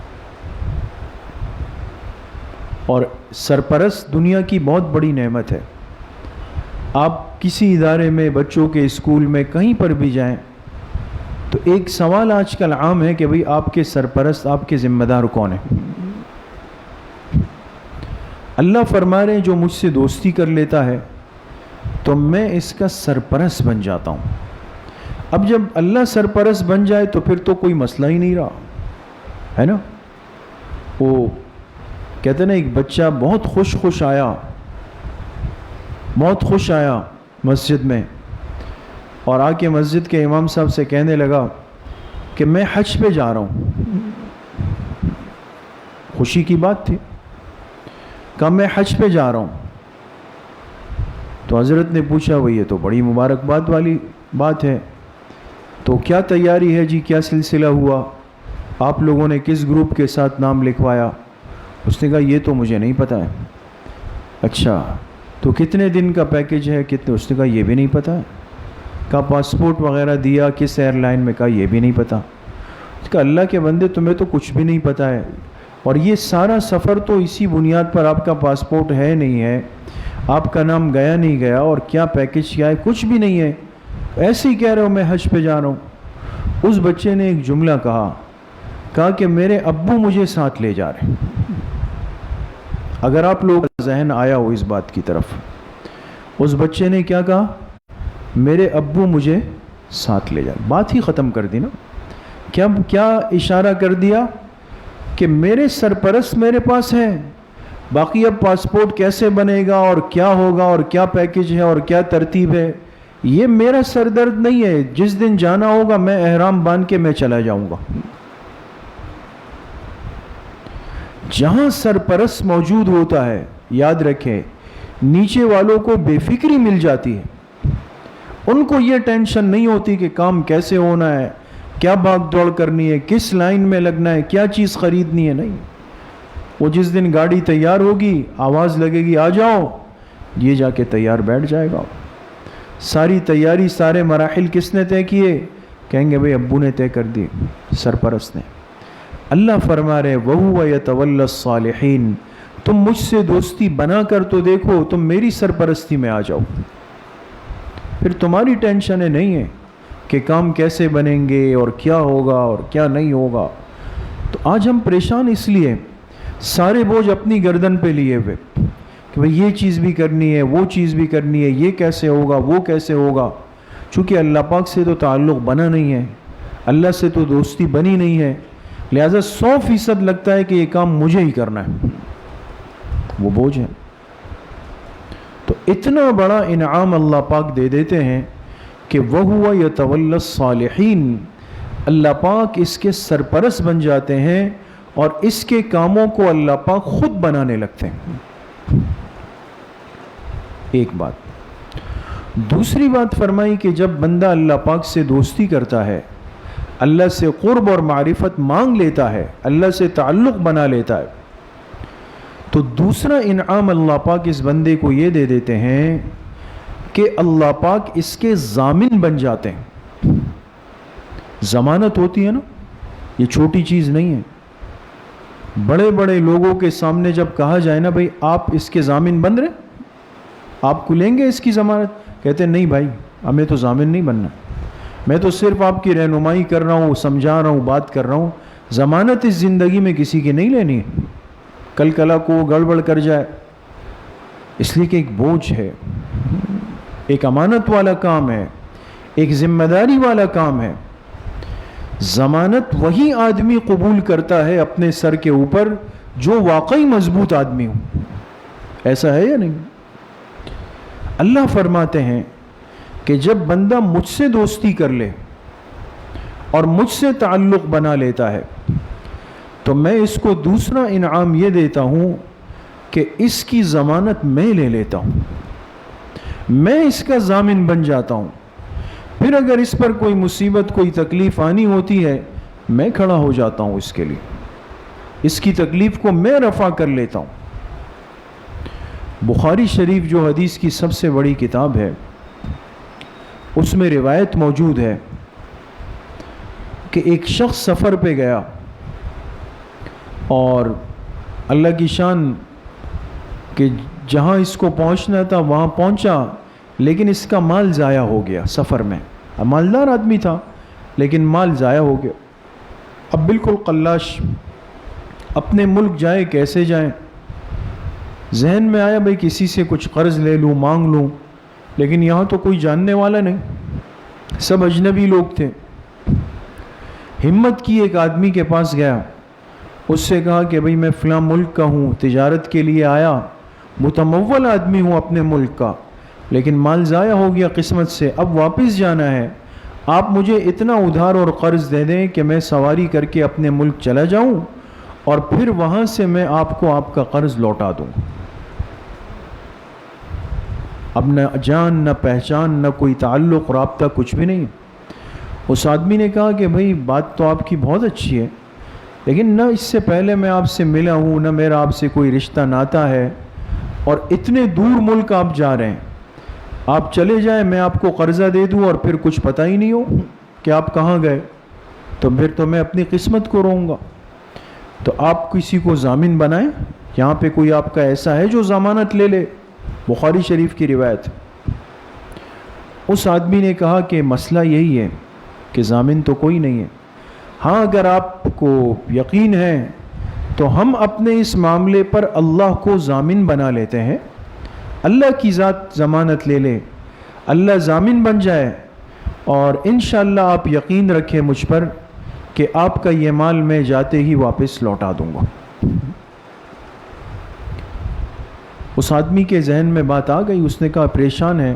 اور سرپرست دنیا کی بہت بڑی نعمت ہے۔ آپ کسی ادارے میں، بچوں کے اسکول میں، کہیں پر بھی جائیں تو ایک سوال آج کل عام ہے کہ بھئی آپ کے سرپرست، آپ کے ذمہ دار کون ہیں؟ اللہ فرما رہے ہیں جو مجھ سے دوستی کر لیتا ہے تو میں اس کا سرپرست بن جاتا ہوں۔ اب جب اللہ سرپرست بن جائے تو پھر تو کوئی مسئلہ ہی نہیں رہا، ہے نا؟ وہ کہتے ہیں نا، ایک بچہ بہت خوش آیا مسجد میں، اور آ کے مسجد کے امام صاحب سے کہنے لگا کہ میں حج پہ جا رہا ہوں۔ خوشی کی بات تھی، کہا میں حج پہ جا رہا ہوں۔ تو حضرت نے پوچھا وہ یہ تو بڑی مبارکباد والی بات ہے، تو کیا تیاری ہے جی، کیا سلسلہ ہوا، آپ لوگوں نے کس گروپ کے ساتھ نام لکھوایا؟ اس نے کہا یہ تو مجھے نہیں پتہ ہے۔ اچھا تو کتنے دن کا پیکیج ہے، کتنے؟ اس نے کہا یہ بھی نہیں پتہ ہے۔ کہا پاسپورٹ وغیرہ دیا کس ایئر لائن میں؟ کہا یہ بھی نہیں پتہ۔ اس کا اللہ کے بندے تمہیں تو کچھ بھی نہیں پتہ ہے، اور یہ سارا سفر تو اسی بنیاد پر آپ کا پاسپورٹ ہے نہیں ہے، آپ کا نام گیا نہیں گیا، اور کیا پیکیج کیا ہے کچھ بھی نہیں ہے، ایسے ہی کہہ رہے ہو میں حج پہ جا رہا ہوں۔ اس بچے نے ایک جملہ کہا کہ میرے ابو مجھے ساتھ لے جا رہے ہیں۔ اگر آپ لوگ ذہن آیا ہو اس بات کی طرف، اس بچے نے کیا کہا؟ میرے ابو مجھے ساتھ لے جا رہے ہیں۔ بات ہی ختم کر دی نا۔ کیا اشارہ کر دیا کہ میرے سرپرست میرے پاس ہیں، باقی اب پاسپورٹ کیسے بنے گا اور کیا ہوگا اور کیا پیکیج ہے اور کیا ترتیب ہے، یہ میرا سردرد نہیں ہے، جس دن جانا ہوگا میں احرام باندھ کے میں چلا جاؤں گا۔ جہاں سرپرست موجود ہوتا ہے، یاد رکھیں، نیچے والوں کو بے فکری مل جاتی ہے، ان کو یہ ٹینشن نہیں ہوتی کہ کام کیسے ہونا ہے، کیا بھاگ دوڑ کرنی ہے، کس لائن میں لگنا ہے، کیا چیز خریدنی ہے، نہیں۔ وہ جس دن گاڑی تیار ہوگی، آواز لگے گی آ جاؤ، یہ جا کے تیار بیٹھ جائے گا۔ ساری تیاری، سارے مراحل کس نے طے کیے؟ کہیں گے بھئی ابو نے طے کر دی، سرپرست نے۔ اللہ فرما رہے وَهُوَ يَتَوَلَّى الصَّالِحِينَ، تم مجھ سے دوستی بنا کر تو دیکھو، تم میری سرپرستی میں آ جاؤ، پھر تمہاری ٹینشنیں نہیں ہیں کہ کام کیسے بنیں گے اور کیا ہوگا اور کیا نہیں ہوگا۔ تو آج ہم پریشان اس لیے، سارے بوجھ اپنی گردن پہ لیے ہوئے کہ بھئی یہ چیز بھی کرنی ہے، وہ چیز بھی کرنی ہے، یہ کیسے ہوگا، وہ کیسے ہوگا، چونکہ اللہ پاک سے تو تعلق بنا نہیں ہے، اللہ سے تو دوستی بنی نہیں ہے، لہذا 100% لگتا ہے کہ یہ کام مجھے ہی کرنا ہے، وہ بوجھ ہے۔ تو اتنا بڑا انعام اللہ پاک دے دیتے ہیں کہ وَهُوَ يَتَوَلَّى الصَّالِحِينَ، اللہ پاک اس کے سرپرست بن جاتے ہیں اور اس کے کاموں کو اللہ پاک خود بنانے لگتے ہیں۔ ایک بات۔ دوسری بات فرمائی کہ جب بندہ اللہ پاک سے دوستی کرتا ہے، اللہ سے قرب اور معرفت مانگ لیتا ہے، اللہ سے تعلق بنا لیتا ہے، تو دوسرا انعام اللہ پاک اس بندے کو یہ دے دیتے ہیں کہ اللہ پاک اس کے ضامن بن جاتے ہیں۔ ضمانت ہوتی ہے نا، یہ چھوٹی چیز نہیں ہے۔ بڑے بڑے لوگوں کے سامنے جب کہا جائے نا بھائی آپ اس کے ضامن بن رہے، آپ کو لیں گے اس کی ضمانت؟ کہتے ہیں نہیں بھائی ہمیں تو ضامن نہیں بننا، میں تو صرف آپ کی رہنمائی کر رہا ہوں، سمجھا رہا ہوں، بات کر رہا ہوں، ضمانت اس زندگی میں کسی کی نہیں لینی ہے، کل کلا کو گڑبڑ کر جائے۔ اس لیے کہ ایک بوجھ ہے، ایک امانت والا کام ہے، ایک ذمہ داری والا کام ہے۔ ضمانت وہی آدمی قبول کرتا ہے اپنے سر کے اوپر جو واقعی مضبوط آدمی ہو۔ ایسا ہے یا نہیں؟ اللہ فرماتے ہیں کہ جب بندہ مجھ سے دوستی کر لے اور مجھ سے تعلق بنا لیتا ہے تو میں اس کو دوسرا انعام یہ دیتا ہوں کہ اس کی ضمانت میں لے لیتا ہوں، میں اس کا ضامن بن جاتا ہوں۔ پھر اگر اس پر کوئی مصیبت کوئی تکلیف آنی ہوتی ہے میں کھڑا ہو جاتا ہوں، اس کے لیے اس کی تکلیف کو میں رفع کر لیتا ہوں۔ بخاری شریف جو حدیث کی سب سے بڑی کتاب ہے اس میں روایت موجود ہے کہ ایک شخص سفر پہ گیا اور اللہ کی شان کہ جہاں اس کو پہنچنا تھا وہاں پہنچا، لیکن اس کا مال ضائع ہو گیا سفر میں۔ مالدار آدمی تھا لیکن مال ضائع ہو گیا۔ اب بالکل قلاش، اپنے ملک جائے کیسے جائیں؟ ذہن میں آیا بھئی کسی سے کچھ قرض لے لوں، مانگ لوں، لیکن یہاں تو کوئی جاننے والا نہیں، سب اجنبی لوگ تھے۔ ہمت کی، ایک آدمی کے پاس گیا، اس سے کہا کہ بھئی میں فلاں ملک کا ہوں، تجارت کے لیے آیا، متمول آدمی ہوں اپنے ملک کا، لیکن مال ضائع ہو گیا قسمت سے، اب واپس جانا ہے، آپ مجھے اتنا ادھار اور قرض دے دیں کہ میں سواری کر کے اپنے ملک چلا جاؤں اور پھر وہاں سے میں آپ کو آپ کا قرض لوٹا دوں۔ اب نہ جان نہ پہچان نہ کوئی تعلق رابطہ کچھ بھی نہیں۔ اس آدمی نے کہا کہ بھئی بات تو آپ کی بہت اچھی ہے، لیکن نہ اس سے پہلے میں آپ سے ملا ہوں، نہ میرا آپ سے کوئی رشتہ ناتا ہے، اور اتنے دور ملک آپ جا رہے ہیں، آپ چلے جائیں میں آپ کو قرضہ دے دوں اور پھر کچھ پتہ ہی نہیں ہو کہ آپ کہاں گئے، تو پھر تو میں اپنی قسمت کو روؤں گا۔ تو آپ کسی کو ضامن بنائیں، یہاں پہ کوئی آپ کا ایسا ہے جو ضمانت لے لے۔ بخاری شریف کی روایت۔ اس آدمی نے کہا کہ مسئلہ یہی ہے کہ ضامن تو کوئی نہیں ہے، ہاں اگر آپ کو یقین ہے تو ہم اپنے اس معاملے پر اللہ کو ضامن بنا لیتے ہیں، اللہ کی ذات ضمانت لے لے، اللہ ضامن بن جائے، اور انشاءاللہ آپ یقین رکھیں مجھ پر کہ آپ کا یہ مال میں جاتے ہی واپس لوٹا دوں گا۔ اس آدمی کے ذہن میں بات آ گئی، اس نے کہا پریشان ہے،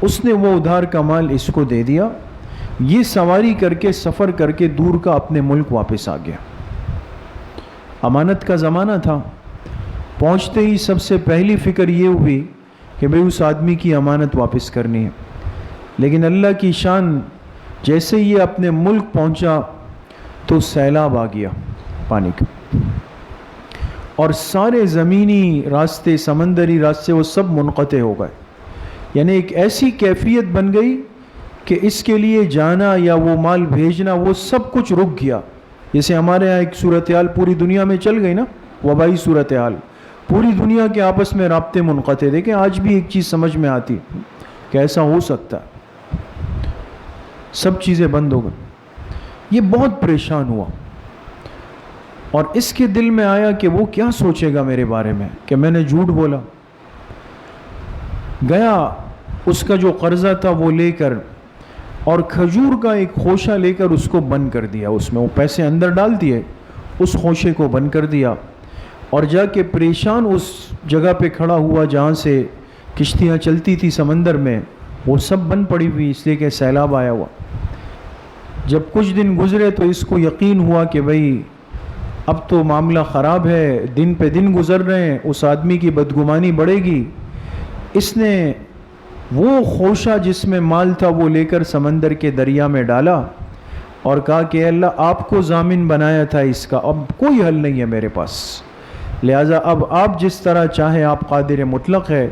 اس نے وہ ادھار کا مال اس کو دے دیا، یہ سواری کر کے سفر کر کے دور کا اپنے ملک واپس آ گیا۔ امانت کا زمانہ تھا، پہنچتے ہی سب سے پہلی فکر یہ ہوئی کہ بھئی اس آدمی کی امانت واپس کرنی ہے، لیکن اللہ کی شان جیسے یہ اپنے ملک پہنچا تو سیلاب آ گیا پانی کا، اور سارے زمینی راستے سمندری راستے وہ سب منقطع ہو گئے، یعنی ایک ایسی کیفیت بن گئی کہ اس کے لیے جانا یا وہ مال بھیجنا وہ سب کچھ رک گیا۔ جیسے ہمارے یہاں ایک صورتحال پوری دنیا میں چل گئی نا، وبائی صورتحال، پوری دنیا کے آپس میں رابطے منقطع۔ دیکھیں آج بھی ایک چیز سمجھ میں آتی کہ ایسا ہو سکتا ہے، سب چیزیں بند ہو گئی۔ یہ بہت پریشان ہوا اور اس کے دل میں آیا کہ وہ کیا سوچے گا میرے بارے میں کہ میں نے جھوٹ بولا۔ گیا اس کا جو قرضہ تھا وہ لے کر اور کھجور کا ایک خوشہ لے کر اس کو بند کر دیا، اس میں وہ پیسے اندر ڈال دیے، اس خوشے کو بند کر دیا، اور جا کے پریشان اس جگہ پہ کھڑا ہوا جہاں سے کشتیاں چلتی تھی سمندر میں، وہ سب بند پڑی ہوئی اس لیے کہ سیلاب آیا ہوا۔ جب کچھ دن گزرے تو اس کو یقین ہوا کہ بھئی اب تو معاملہ خراب ہے، دن پہ دن گزر رہے ہیں، اس آدمی کی بدگمانی بڑھے گی۔ اس نے وہ خوشہ جس میں مال تھا وہ لے کر سمندر کے دریا میں ڈالا، اور کہا کہ اے اللہ آپ کو ضامن بنایا تھا اس کا، اب کوئی حل نہیں ہے میرے پاس، لہٰذا اب آپ جس طرح چاہیں، آپ قادر مطلق ہے،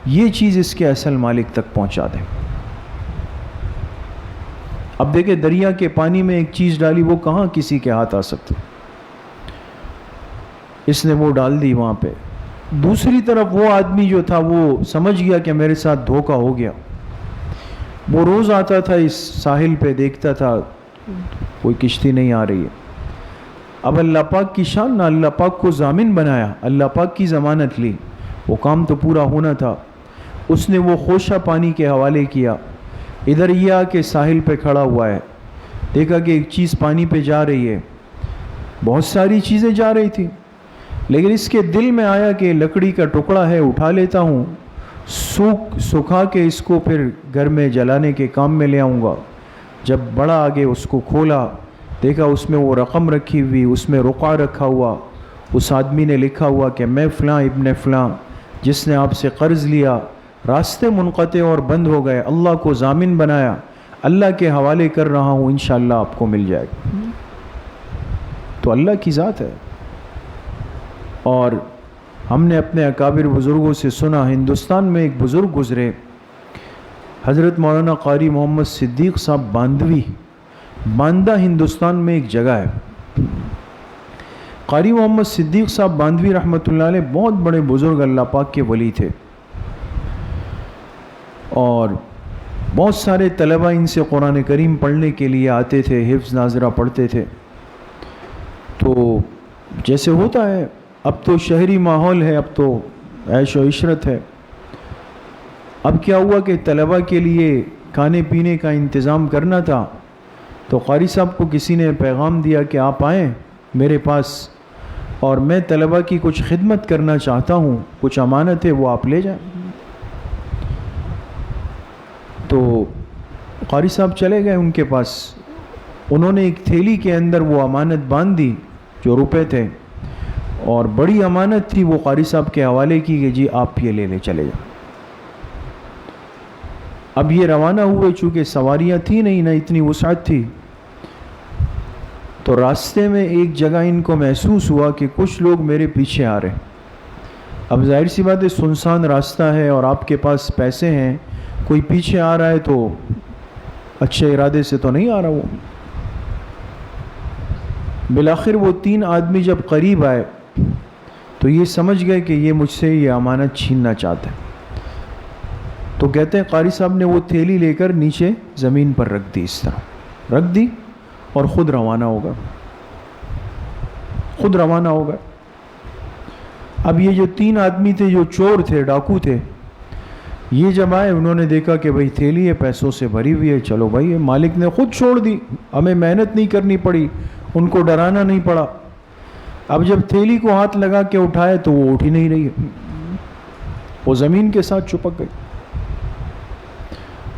یہ چیز اس کے اصل مالک تک پہنچا دیں۔ اب دیکھیں دریا کے پانی میں ایک چیز ڈالی، وہ کہاں کسی کے ہاتھ آ سکتی، اس نے وہ ڈال دی وہاں پہ۔ دوسری طرف وہ آدمی جو تھا وہ سمجھ گیا کہ میرے ساتھ دھوکہ ہو گیا، وہ روز آتا تھا اس ساحل پہ، دیکھتا تھا کوئی کشتی نہیں آ رہی ہے۔ اب اللہ پاک کی شان نہ، اللہ پاک کو ضامن بنایا، اللہ پاک کی ضمانت لی، وہ کام تو پورا ہونا تھا۔ اس نے وہ خوشہ پانی کے حوالے کیا، ادھر یہ آ کے ساحل پہ کھڑا ہوا ہے، دیکھا کہ ایک چیز پانی پہ جا رہی ہے، بہت ساری چیزیں جا رہی تھی، لیکن اس کے دل میں آیا کہ لکڑی کا ٹکڑا ہے، اٹھا لیتا ہوں، سکھا کے اس کو پھر گھر میں جلانے کے کام میں لے آؤں گا۔ جب بڑا آگے اس کو کھولا، دیکھا اس میں وہ رقم رکھی ہوئی، اس میں رقعہ رکھا ہوا، اس آدمی نے لکھا ہوا کہ میں فلاں ابن فلاں جس نے آپ سے قرض لیا، راستے منقطع اور بند ہو گئے، اللہ کو ضامن بنایا، اللہ کے حوالے کر رہا ہوں، انشاءاللہ آپ کو مل جائے گا۔ تو اللہ کی ذات ہے۔ اور ہم نے اپنے اکابر بزرگوں سے سنا، ہندوستان میں ایک بزرگ گزرے، حضرت مولانا قاری محمد صدیق صاحب باندوی، باندہ ہندوستان میں ایک جگہ ہے۔ قاری محمد صدیق صاحب باندوی رحمۃ اللہ علیہ بہت بڑے بزرگ اللہ پاک کے ولی تھے، اور بہت سارے طلبہ ان سے قرآن کریم پڑھنے کے لیے آتے تھے، حفظ ناظرہ پڑھتے تھے۔ تو جیسے ہوتا ہے، اب تو شہری ماحول ہے، اب تو عیش و عشرت ہے۔ اب کیا ہوا کہ طلبہ کے لیے کھانے پینے کا انتظام کرنا تھا، تو قاری صاحب کو کسی نے پیغام دیا کہ آپ آئیں میرے پاس، اور میں طلبہ کی کچھ خدمت کرنا چاہتا ہوں، کچھ امانت ہے وہ آپ لے جائیں۔ تو قاری صاحب چلے گئے ان کے پاس، انہوں نے ایک تھیلی کے اندر وہ امانت باندھ دی جو روپے تھے، اور بڑی امانت تھی، وہ قاری صاحب کے حوالے کی کہ جی آپ یہ لے لے چلے جائیں۔ اب یہ روانہ ہوئے، چونکہ سواریاں تھیں نہیں، نہ اتنی وسعت تھی، تو راستے میں ایک جگہ ان کو محسوس ہوا کہ کچھ لوگ میرے پیچھے آ رہے ہیں۔ اب ظاہر سی بات ہے، سنسان راستہ ہے اور آپ کے پاس پیسے ہیں، کوئی پیچھے آ رہا ہے تو اچھے ارادے سے تو نہیں آ رہا وہ۔ بالآخر وہ 3 آدمی جب قریب آئے تو یہ سمجھ گئے کہ یہ مجھ سے یہ امانت چھیننا چاہتے ہیں، تو کہتے ہیں قاری صاحب نے وہ تھیلی لے کر نیچے زمین پر رکھ دی، اس طرح رکھ دی، اور خود روانہ ہوگا، خود روانہ ہوگا۔ اب یہ جو 3 آدمی تھے، جو چور تھے، ڈاکو تھے، یہ جب آئے انہوں نے دیکھا کہ بھئی تھیلی ہے، پیسوں سے بھری ہوئی ہے، چلو بھائی مالک نے خود چھوڑ دی، ہمیں محنت نہیں کرنی پڑی، ان کو ڈرانا نہیں پڑا۔ اب جب تھیلی کو ہاتھ لگا کے اٹھائے تو وہ اٹھ ہی نہیں رہی ہے، وہ زمین کے ساتھ چپک گئی۔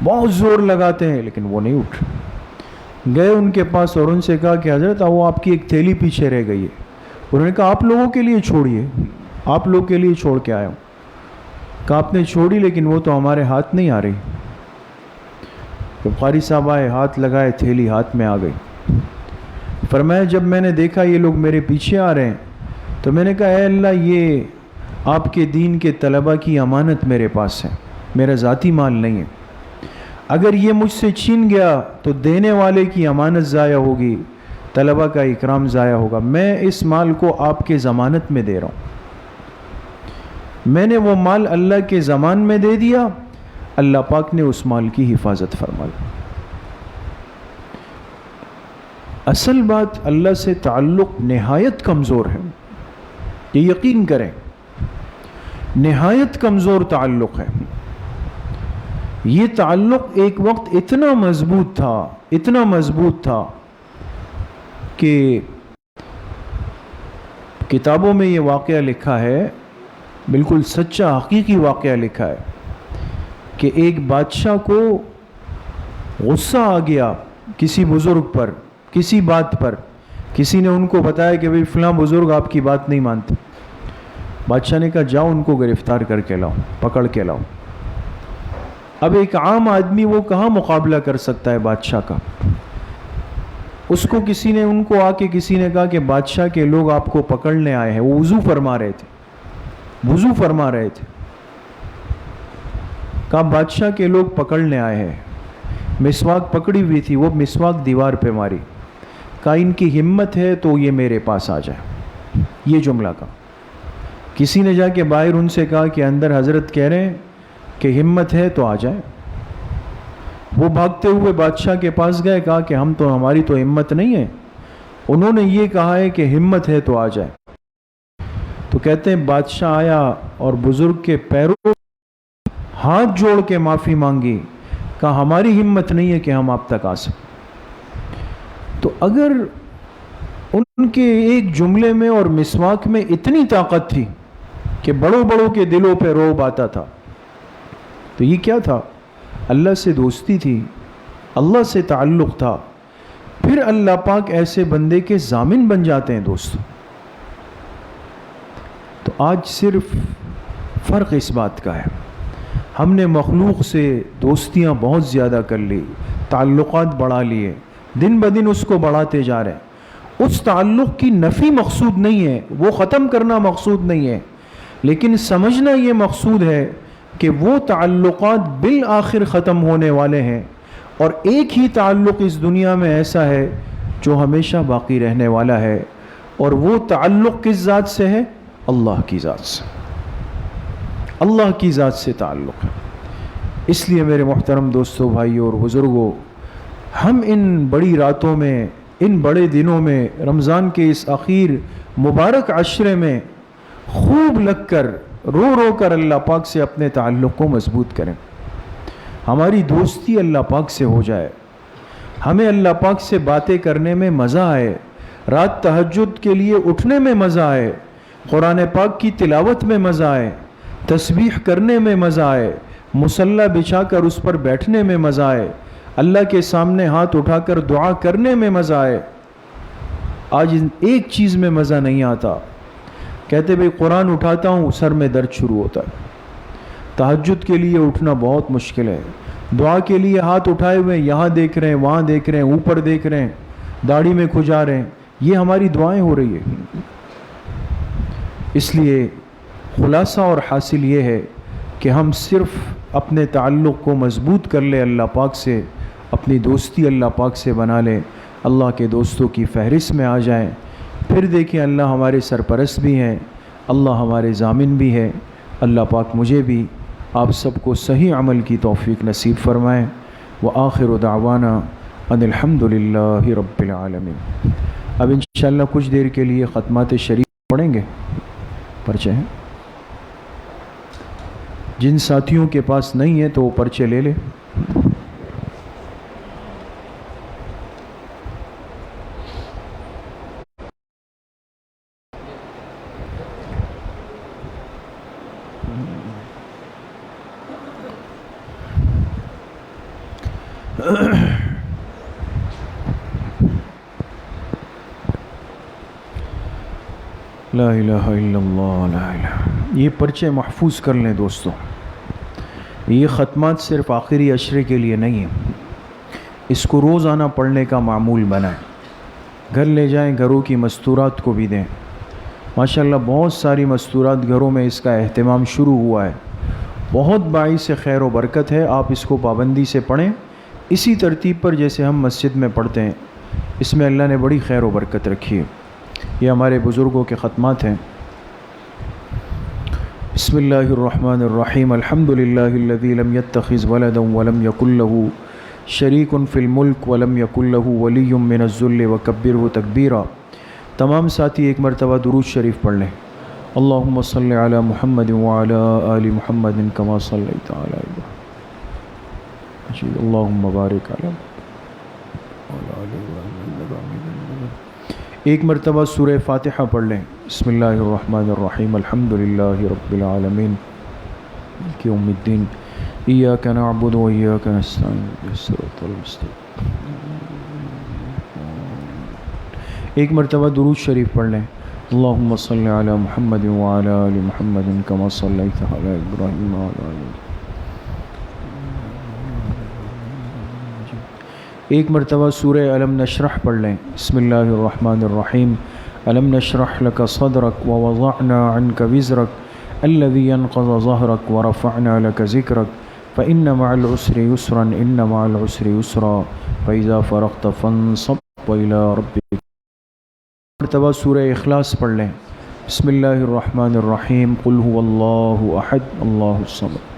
بہت زور لگاتے ہیں لیکن وہ نہیں اٹھ۔ گئے ان کے پاس اور ان سے کہا کہ حضرت وہ آپ کی ایک تھیلی پیچھے رہ گئی ہے۔ انہوں نے کہا آپ لوگوں کے لیے چھوڑیے، آپ لوگ کے لیے چھوڑ کے آیا ہوں۔ کہا آپ نے چھوڑی لیکن وہ تو ہمارے ہاتھ نہیں آ رہی۔ جب قاری صاحب آئے، ہاتھ لگائے، تھیلی ہاتھ میں آ گئی۔ فرمایا جب میں نے دیکھا یہ لوگ میرے پیچھے آ رہے ہیں تو میں نے کہا اے اللہ یہ آپ کے دین کے طلبہ کی امانت میرے پاس ہے، میرا ذاتی مال نہیں ہے، اگر یہ مجھ سے چھین گیا تو دینے والے کی امانت ضائع ہوگی، طلبہ کا اکرام ضائع ہوگا، میں اس مال کو آپ کے ضمانت میں دے رہا ہوں۔ میں نے وہ مال اللہ کے ضمان میں دے دیا، اللہ پاک نے اس مال کی حفاظت فرما لی۔ اصل بات اللہ سے تعلق نہایت کمزور ہے، یہ یقین کریں، نہایت کمزور تعلق ہے۔ یہ تعلق ایک وقت اتنا مضبوط تھا، اتنا مضبوط تھا کہ کتابوں میں یہ واقعہ لکھا ہے، بالکل سچا حقیقی واقعہ لکھا ہے کہ ایک بادشاہ کو غصہ آ گیا کسی بزرگ پر، کسی بات پر، کسی نے ان کو بتایا کہ بھئی فلاں بزرگ آپ کی بات نہیں مانتے۔ بادشاہ نے کہا جاؤ ان کو گرفتار کر کے لاؤ، پکڑ کے لاؤ۔ اب ایک عام آدمی وہ کہاں مقابلہ کر سکتا ہے بادشاہ کا؟ اس کو کسی نے ان کو آ کے کسی نے کہا کہ بادشاہ کے لوگ آپ کو پکڑنے آئے ہیں. وہ وضو فرما رہے تھے. کہا بادشاہ کے لوگ پکڑنے آئے ہیں. مسواک پکڑی ہوئی تھی, وہ مسواک دیوار پہ ماری. کہا ان کی ہمت ہے تو یہ میرے پاس آ جائے. یہ جملہ کہا. کسی نے جا کے باہر ان سے کہا کہ اندر حضرت کہہ رہے ہیں کہ ہمت ہے تو آ جائے. وہ بھاگتے ہوئے بادشاہ کے پاس گئے, کہا کہ ہماری تو ہمت نہیں ہے. انہوں نے یہ کہا ہے کہ ہمت ہے تو آ جائے. تو کہتے ہیں بادشاہ آیا اور بزرگ کے پیروں ہاتھ جوڑ کے معافی مانگی. کہا ہماری ہمت نہیں ہے کہ ہم آپ تک آ سکیں. تو اگر ان کے ایک جملے میں اور مسواک میں اتنی طاقت تھی کہ بڑوں کے دلوں پہ رعب آتا تھا, تو یہ کیا تھا؟ اللہ سے دوستی تھی, اللہ سے تعلق تھا. پھر اللہ پاک ایسے بندے کے ضامن بن جاتے ہیں دوستو. تو آج صرف فرق اس بات کا ہے, ہم نے مخلوق سے دوستیاں بہت زیادہ کر لی, تعلقات بڑھا لیے, دن بدن اس کو بڑھاتے جا رہے ہیں. اس تعلق کی نفی مقصود نہیں ہے, وہ ختم کرنا مقصود نہیں ہے, لیکن سمجھنا یہ مقصود ہے کہ وہ تعلقات بالآخر ختم ہونے والے ہیں, اور ایک ہی تعلق اس دنیا میں ایسا ہے جو ہمیشہ باقی رہنے والا ہے, اور وہ تعلق کس ذات سے ہے؟ اللہ کی ذات سے. اللہ کی ذات سے تعلق ہے. اس لیے میرے محترم دوستو, بھائیوں اور بزرگوں, ہم ان بڑی راتوں میں, ان بڑے دنوں میں, رمضان کے اس اخیر مبارک عشرے میں خوب لگ کر رو کر اللہ پاک سے اپنے تعلق کو مضبوط کریں. ہماری دوستی اللہ پاک سے ہو جائے, ہمیں اللہ پاک سے باتیں کرنے میں مزہ آئے, رات تہجد کے لیے اٹھنے میں مزہ آئے, قرآن پاک کی تلاوت میں مزہ آئے, تسبیح کرنے میں مزہ آئے, مصلی بچھا کر اس پر بیٹھنے میں مزہ آئے, اللہ کے سامنے ہاتھ اٹھا کر دعا کرنے میں مزہ آئے. آج ایک چیز میں مزہ نہیں آتا. کہتے بھئی قرآن اٹھاتا ہوں, سر میں درد شروع ہوتا ہے. تہجد کے لیے اٹھنا بہت مشکل ہے. دعا کے لیے ہاتھ اٹھائے ہوئے, یہاں دیکھ رہے ہیں, وہاں دیکھ رہے ہیں, اوپر دیکھ رہے ہیں, داڑھی میں کھجا رہے ہیں. یہ ہماری دعائیں ہو رہی ہیں. اس لیے خلاصہ اور حاصل یہ ہے کہ ہم صرف اپنے تعلق کو مضبوط کر لیں اللہ پاک سے, اپنی دوستی اللہ پاک سے بنا لیں, اللہ کے دوستوں کی فہرست میں آ جائیں. پھر دیکھیں اللہ ہمارے سرپرست بھی ہیں, اللہ ہمارے ضامن بھی ہے. اللہ پاک مجھے بھی آپ سب کو صحیح عمل کی توفیق نصیب فرمائیں. وآخر دعوانا ان الحمد للہ رب العالمین. اب انشاءاللہ کچھ دیر کے لیے ختمات شریف پڑھیں گے. پرچے ہیں, جن ساتھیوں کے پاس نہیں ہے تو وہ پرچے لے لے. لا الہ الا اللہ, لا الہ. یہ پرچے محفوظ کر لیں دوستوں. یہ ختمات صرف آخری عشرے کے لیے نہیں ہیں, اس کو روزانہ پڑھنے کا معمول بنائیں. گھر لے جائیں, گھروں کی مستورات کو بھی دیں. ماشاءاللہ بہت ساری مستورات گھروں میں اس کا اہتمام شروع ہوا ہے, بہت باعث خیر و برکت ہے. آپ اس کو پابندی سے پڑھیں, اسی ترتیب پر جیسے ہم مسجد میں پڑھتے ہیں. اس میں اللہ نے بڑی خیر و برکت رکھی ہے. یہ ہمارے بزرگوں کے ختمات ہیں. بسم اللہ الرحمن الرحیم. الحمد للہ الذی لم يتخذ ولدا ولم يكن له شریک فی الملک ولم يكن له ولی من الذل وکبرہ تکبیرا. تمام ساتھی ایک مرتبہ درود شریف پڑھ لیں. اللہم صل علی محمد وعلی آل محمد کما صلیت علی ابراہیم. اللہم بارک علی ایک مرتبہ سورہ فاتحہ پڑھ لیں. بسم اللہ الرحمن الرحیم. الحمد للہ رب العالمین مالک یوم الدین. ایاک نعبد و ایاک نستعین اہدنا الصراط المستقیم. ایک مرتبہ درود شریف پڑھ لیں. اللہم صل علی محمد وعلی آل محمد کما صلیت علی ابراہیم وعلی آل. ایک مرتبہ سورہ علم نشرح پڑھ لیں۔ بسم اللہ الرحمن الرحیم۔ علم نشرح لک صدرک ووضعنا عنک وزرک الذی انقض ظہرک ورفعنا لک ذکرک فإن مع العسر یسرا ان مع العسر یسرا فإذا فرغت فانصب وإلی ربک۔ مرتبہ سورہ اخلاص پڑھ لیں۔ بسم اللہ الرحمن الرحیم۔ قل هو اللہ احد اللہ الصمد۔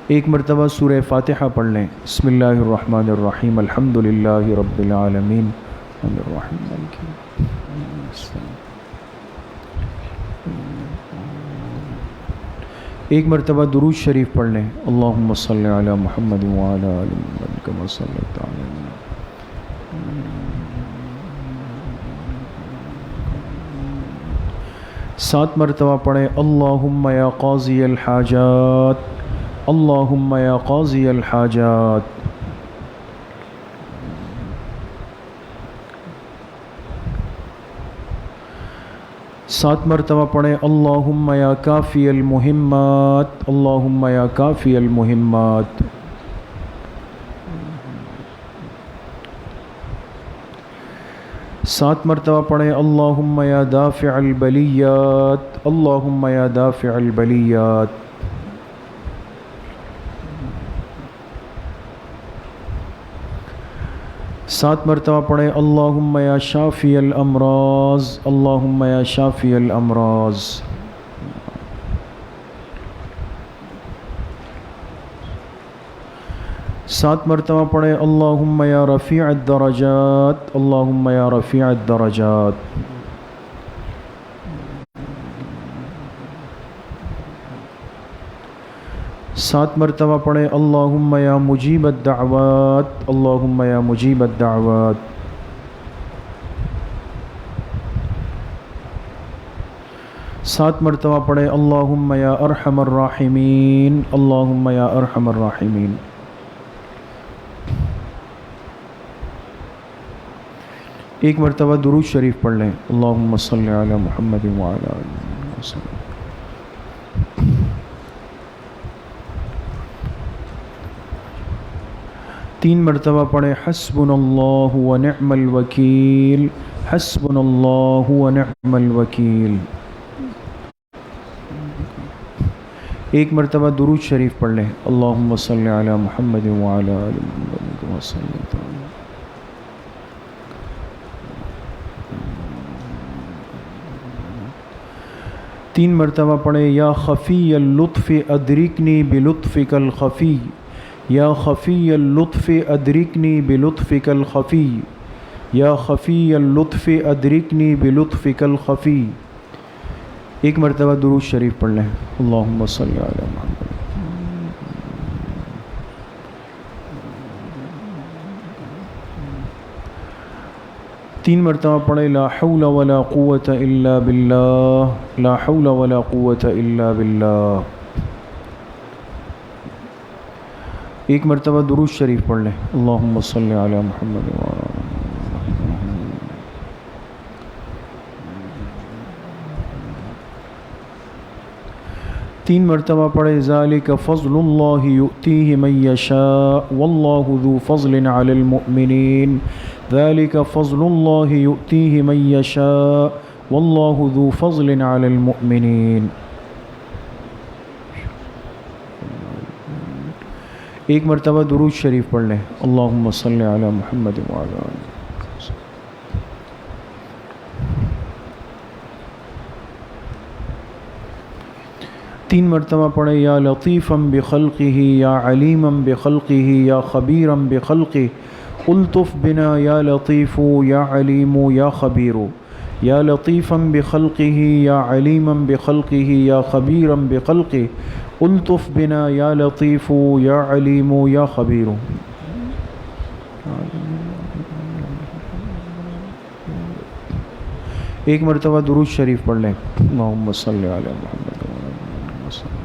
ایک مرتبہ سورہ فاتحہ پڑھ لیں۔ بسم اللہ الرحمن الرحیم۔ الحمد للہ رب العالمین الرحمن الرحیم۔ ایک مرتبہ درود شریف پڑھ لیں۔ اللہم صلی علی محمد وعلی آل محمد کما صلیت علی سات مرتبہ پڑھیں۔ اللہم یا قاضی الحاجات اللہم یا قاضی الحاجات۔ سات مرتبہ پڑھیں۔ اللہم یا کافی المہمات اللہم یا کافی المہمات۔ سات مرتبہ پڑھیں۔ اللہم یا دافع البلیات اللہم یا دافع البلیات۔ سات مرتبہ پڑھیں۔ اللہم یا شافی الامراض اللہم یا شافی الامراض۔ سات مرتبہ پڑھیں۔ اللہم یا رفیع الدرجات اللہم یا رفیع الدرجات۔ سات مرتبہ پڑھیں۔ اللہم یا مجیب الدعوات اللہم یا مجیب الدعوات۔ سات مرتبہ پڑھیں۔ اللہم یا ارحم الراحمین اللہم یا ارحم الراحمین۔ ایک مرتبہ درود شریف پڑھ لیں۔ اللہم صلی علی محمد وعلی آل محمد وسلم۔ تین مرتبہ پڑھیں۔ حسبنا اللہ ونعم الوکیل حسبنا اللہ ونعم الوکیل۔ ایک مرتبہ درود شریف پڑھ لیں۔ اللہم صلی علی محمد وعلی آل محمد کما صلیت علی۔ تین مرتبہ پڑھیں۔ یا خفی اللطف ادرکنی بلطفک الخفی یا خفی اللطف ادرکنی بلطفک الخفی یا خفی اللطف ادرکنی بلطفک الخفی۔ ایک مرتبہ درود شریف پڑھ لیں۔ اللہم صلی علی محمد۔ تین مرتبہ پڑھیں۔ لا حول ولا قوة الا باللہ لا حول ولا قوة الا باللہ۔ ایک مرتبہ درود شریف پڑھ لیں۔ اللہم صلی علی محمد وعلی آل محمد۔ تین مرتبہ پڑھیں۔ ذالک فضل اللہ یؤتیہ من یشاء واللہ ذو فضل علی المؤمنین ذالک فضل اللہ یؤتیہ من یشاء واللہ ذو فضل علی المؤمنین۔ ایک مرتبہ درود شریف پڑھ لیں۔ اللہم صلی علی محمد وعلی آل محمد۔ تین مرتبہ پڑھیں۔ یا لطیفا بخلقہ یا علیما بخلقہ یا خبیرا بخلقہ الطف بنا یا لطیف یا علیم یا خبیر یا لطیفا بخلقہ یا علیما بخلقہ یا خبیرا بخلقہ الطف بنا یا لطیف یا علیم یا خبیر۔ ایک مرتبہ درود شریف پڑھ لیں۔ اللہم صلی علی محمد وعلی آل محمد وسلم۔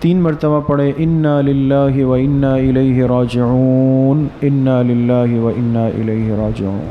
تین مرتبہ پڑھیں۔ انا للہ و انا الیہ راجعون انا للہ و انا الیہ راجعون۔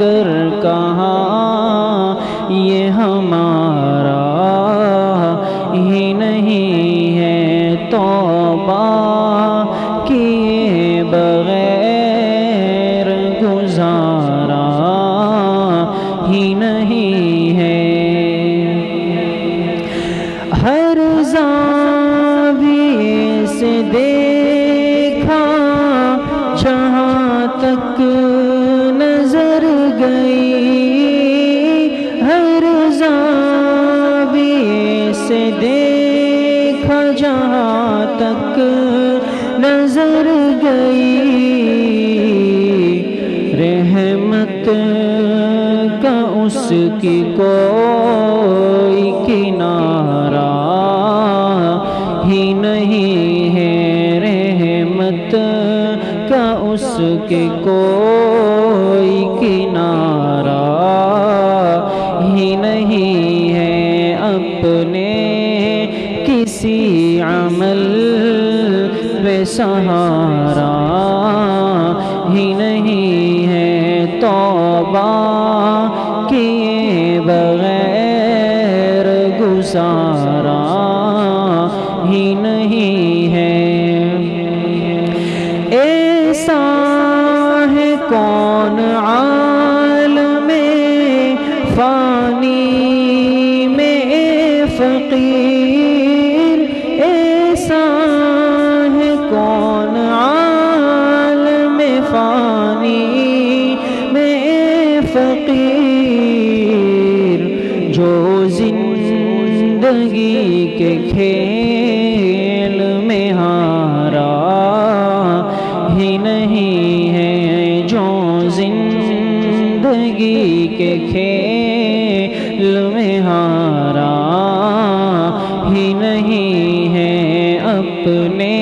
گر کہاں یہ ہمارا ہی نہیں ہے توبہ کیے بغیر گزارا ہی نہیں ہے ہر زاویے سے دیکھا جہاں تک نظر گئی ہر زاویے سے دیکھا جہاں تک نظر گئی رحمت کا اس کی کوئی کنارہ ہی نہیں ہے رحمت کا اس کے کوئی کنارہ ہی نہیں ہے اپنے کسی عمل پہ سہارا ہی نہیں ہے توبہ کیے بغیر گزارا ہی نہیں ہے ایسا ہے کون عالم فانی میں فقیر ایسا ہے کون عالم فانی میں فقیر جو زندگی کے کھیل میں ہارا ہی نہیں ہے جو زندگی کے کھیل میں ہارا ہی نہیں ہے اپنے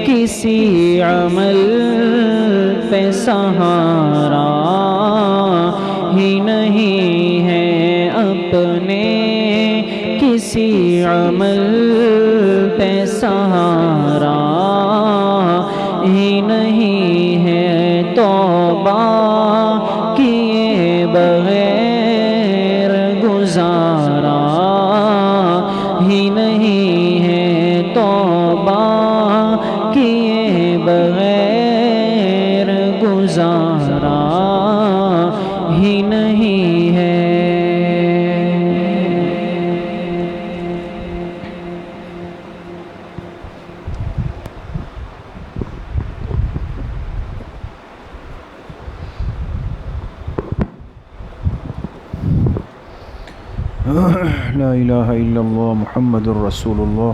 کسی عمل پہ سہارا ہی نہیں ہے اپنے کسی عمل پہ سہارا ہی نہیں ہے توبہ کیے بغیر گزارا ہی نہیں ہے توبہ کیے بغیر گزارا ہی نہیں ہے لا الہ الا اللہ محمد الرسول اللہ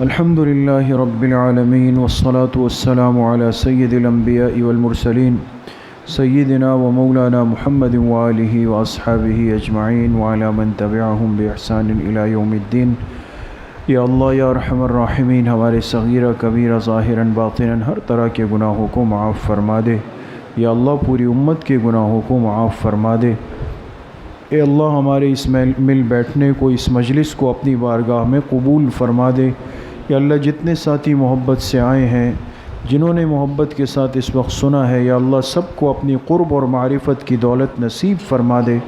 الحمد للہ رب العالمین والصلاة والسلام علی سید الانبیاء والمرسلین سیدنا و مولانا محمد وآلہ واصحابہ اجمعین وعلی من تبعہم بإحسان الی یوم الدین یا اللہ یا ارحم الراحمین ہمارے صغیرہ کبیرہ ظاہراً باطناً ہر طرح کے گناہوں کو معاف فرما دے یا اللہ پوری امت کے گناہوں کو معاف فرما دے اے اللہ ہمارے اس مل بیٹھنے کو اس مجلس کو اپنی بارگاہ میں قبول فرما دے یا اللہ جتنے ساتھی محبت سے آئے ہیں جنہوں نے محبت کے ساتھ اس وقت سنا ہے یا اللہ سب کو اپنی قرب اور معرفت کی دولت نصیب فرما دے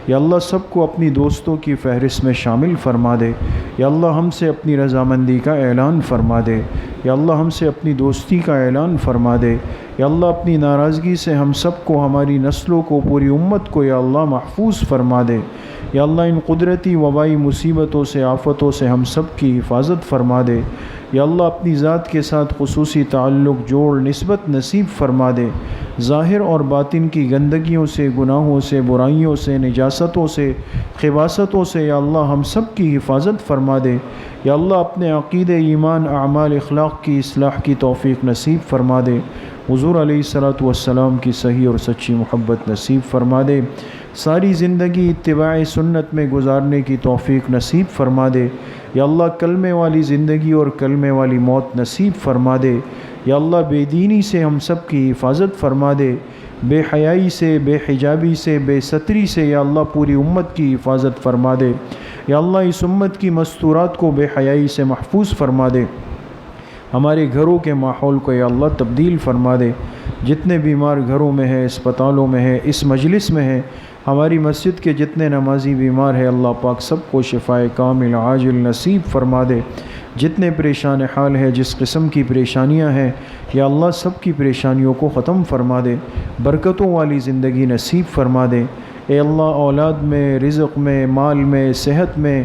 یا اللہ سب کو اپنی دوستوں کی فہرست میں شامل فرما دے یا اللہ ہم سے اپنی رضامندی کا اعلان فرما دے یا اللہ ہم سے اپنی دوستی کا اعلان فرما دے یا اللہ اپنی ناراضگی سے ہم سب کو ہماری نسلوں کو پوری امت کو یا اللہ محفوظ فرما دے یا اللہ ان قدرتی وبائی مصیبتوں سے آفتوں سے ہم سب کی حفاظت فرما دے یا اللہ اپنی ذات کے ساتھ خصوصی تعلق جوڑ نسبت نصیب فرما دے ظاہر اور باطن کی گندگیوں سے گناہوں سے برائیوں سے نجاستوں سے خباثتوں سے یا اللہ ہم سب کی حفاظت فرما دے یا اللہ اپنے عقیدہ ایمان اعمال اخلاق کی اصلاح کی توفیق نصیب فرما دے حضور علیہ الصلاۃ والسلام کی صحیح اور سچی محبت نصیب فرما دے ساری زندگی اتباع سنت میں گزارنے کی توفیق نصیب فرما دے یا اللہ کلمے والی زندگی اور کلمے والی موت نصیب فرما دے یا اللہ بے دینی سے ہم سب کی حفاظت فرما دے بے حیائی سے بے حجابی سے بے ستری سے یا اللہ پوری امت کی حفاظت فرما دے یا اللہ اس امت کی مستورات کو بے حیائی سے محفوظ فرما دے ہمارے گھروں کے ماحول کو یا اللہ تبدیل فرما دے۔ جتنے بیمار گھروں میں ہیں، اسپتالوں میں ہیں، اس مجلس میں ہیں، ہماری مسجد کے جتنے نمازی بیمار ہیں، اللہ پاک سب کو شفائے کامل عاجل نصیب فرما دے۔ جتنے پریشان حال ہیں، جس قسم کی پریشانیاں ہیں، یا اللہ سب کی پریشانیوں کو ختم فرما دے، برکتوں والی زندگی نصیب فرما دے۔ اے اللہ اولاد میں، رزق میں، مال میں، صحت میں،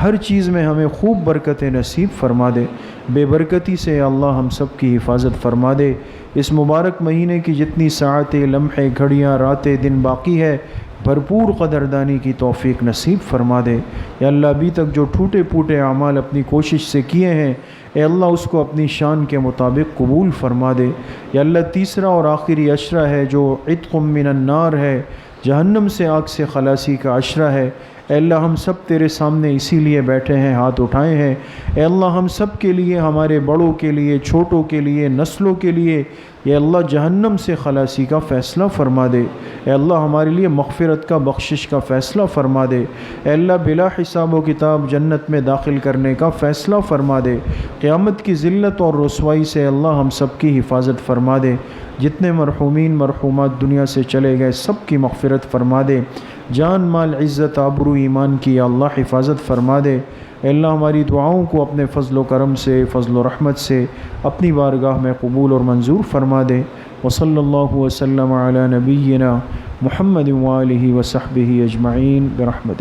ہر چیز میں ہمیں خوب برکتیں نصیب فرما دے۔ بے برکتی سے اے اللہ ہم سب کی حفاظت فرما دے۔ اس مبارک مہینے کی جتنی ساعتیں، لمحے، گھڑیاں، راتیں، دن باقی ہے، بھرپور قدردانی کی توفیق نصیب فرما دے۔ یا اللہ ابھی تک جو ٹوٹے پھوٹے اعمال اپنی کوشش سے کیے ہیں، اے اللہ اس کو اپنی شان کے مطابق قبول فرما دے۔ یا اللہ تیسرا اور آخری عشرہ ہے جو عتق من النار ہے، جہنم سے آگ سے خلاصی کا عشرہ ہے۔ اے اللہ ہم سب تیرے سامنے اسی لیے بیٹھے ہیں، ہاتھ اٹھائے ہیں۔ اے اللہ ہم سب کے لیے، ہمارے بڑوں کے لیے، چھوٹوں کے لیے، نسلوں کے لیے، اے اللہ جہنم سے خلاصی کا فیصلہ فرما دے۔ اے اللہ ہمارے لیے مغفرت کا، بخشش کا فیصلہ فرما دے۔ اے اللہ بلا حساب و کتاب جنت میں داخل کرنے کا فیصلہ فرما دے۔ قیامت کی ذلت اور رسوائی سے اللہ ہم سب کی حفاظت فرما دے۔ جتنے مرحومین مرحومات دنیا سے چلے گئے سب کی مغفرت فرما دے۔ جان مال عزت آبرو ایمان کی یا اللہ حفاظت فرما دے۔ اے اللہ ہماری دعاؤں کو اپنے فضل و کرم سے، فضل و رحمت سے اپنی بارگاہ میں قبول اور منظور فرما دے۔ وصلی اللہ وسلم علی نبینا محمد وآلہ وصحبہ اجمعین برحمتہ۔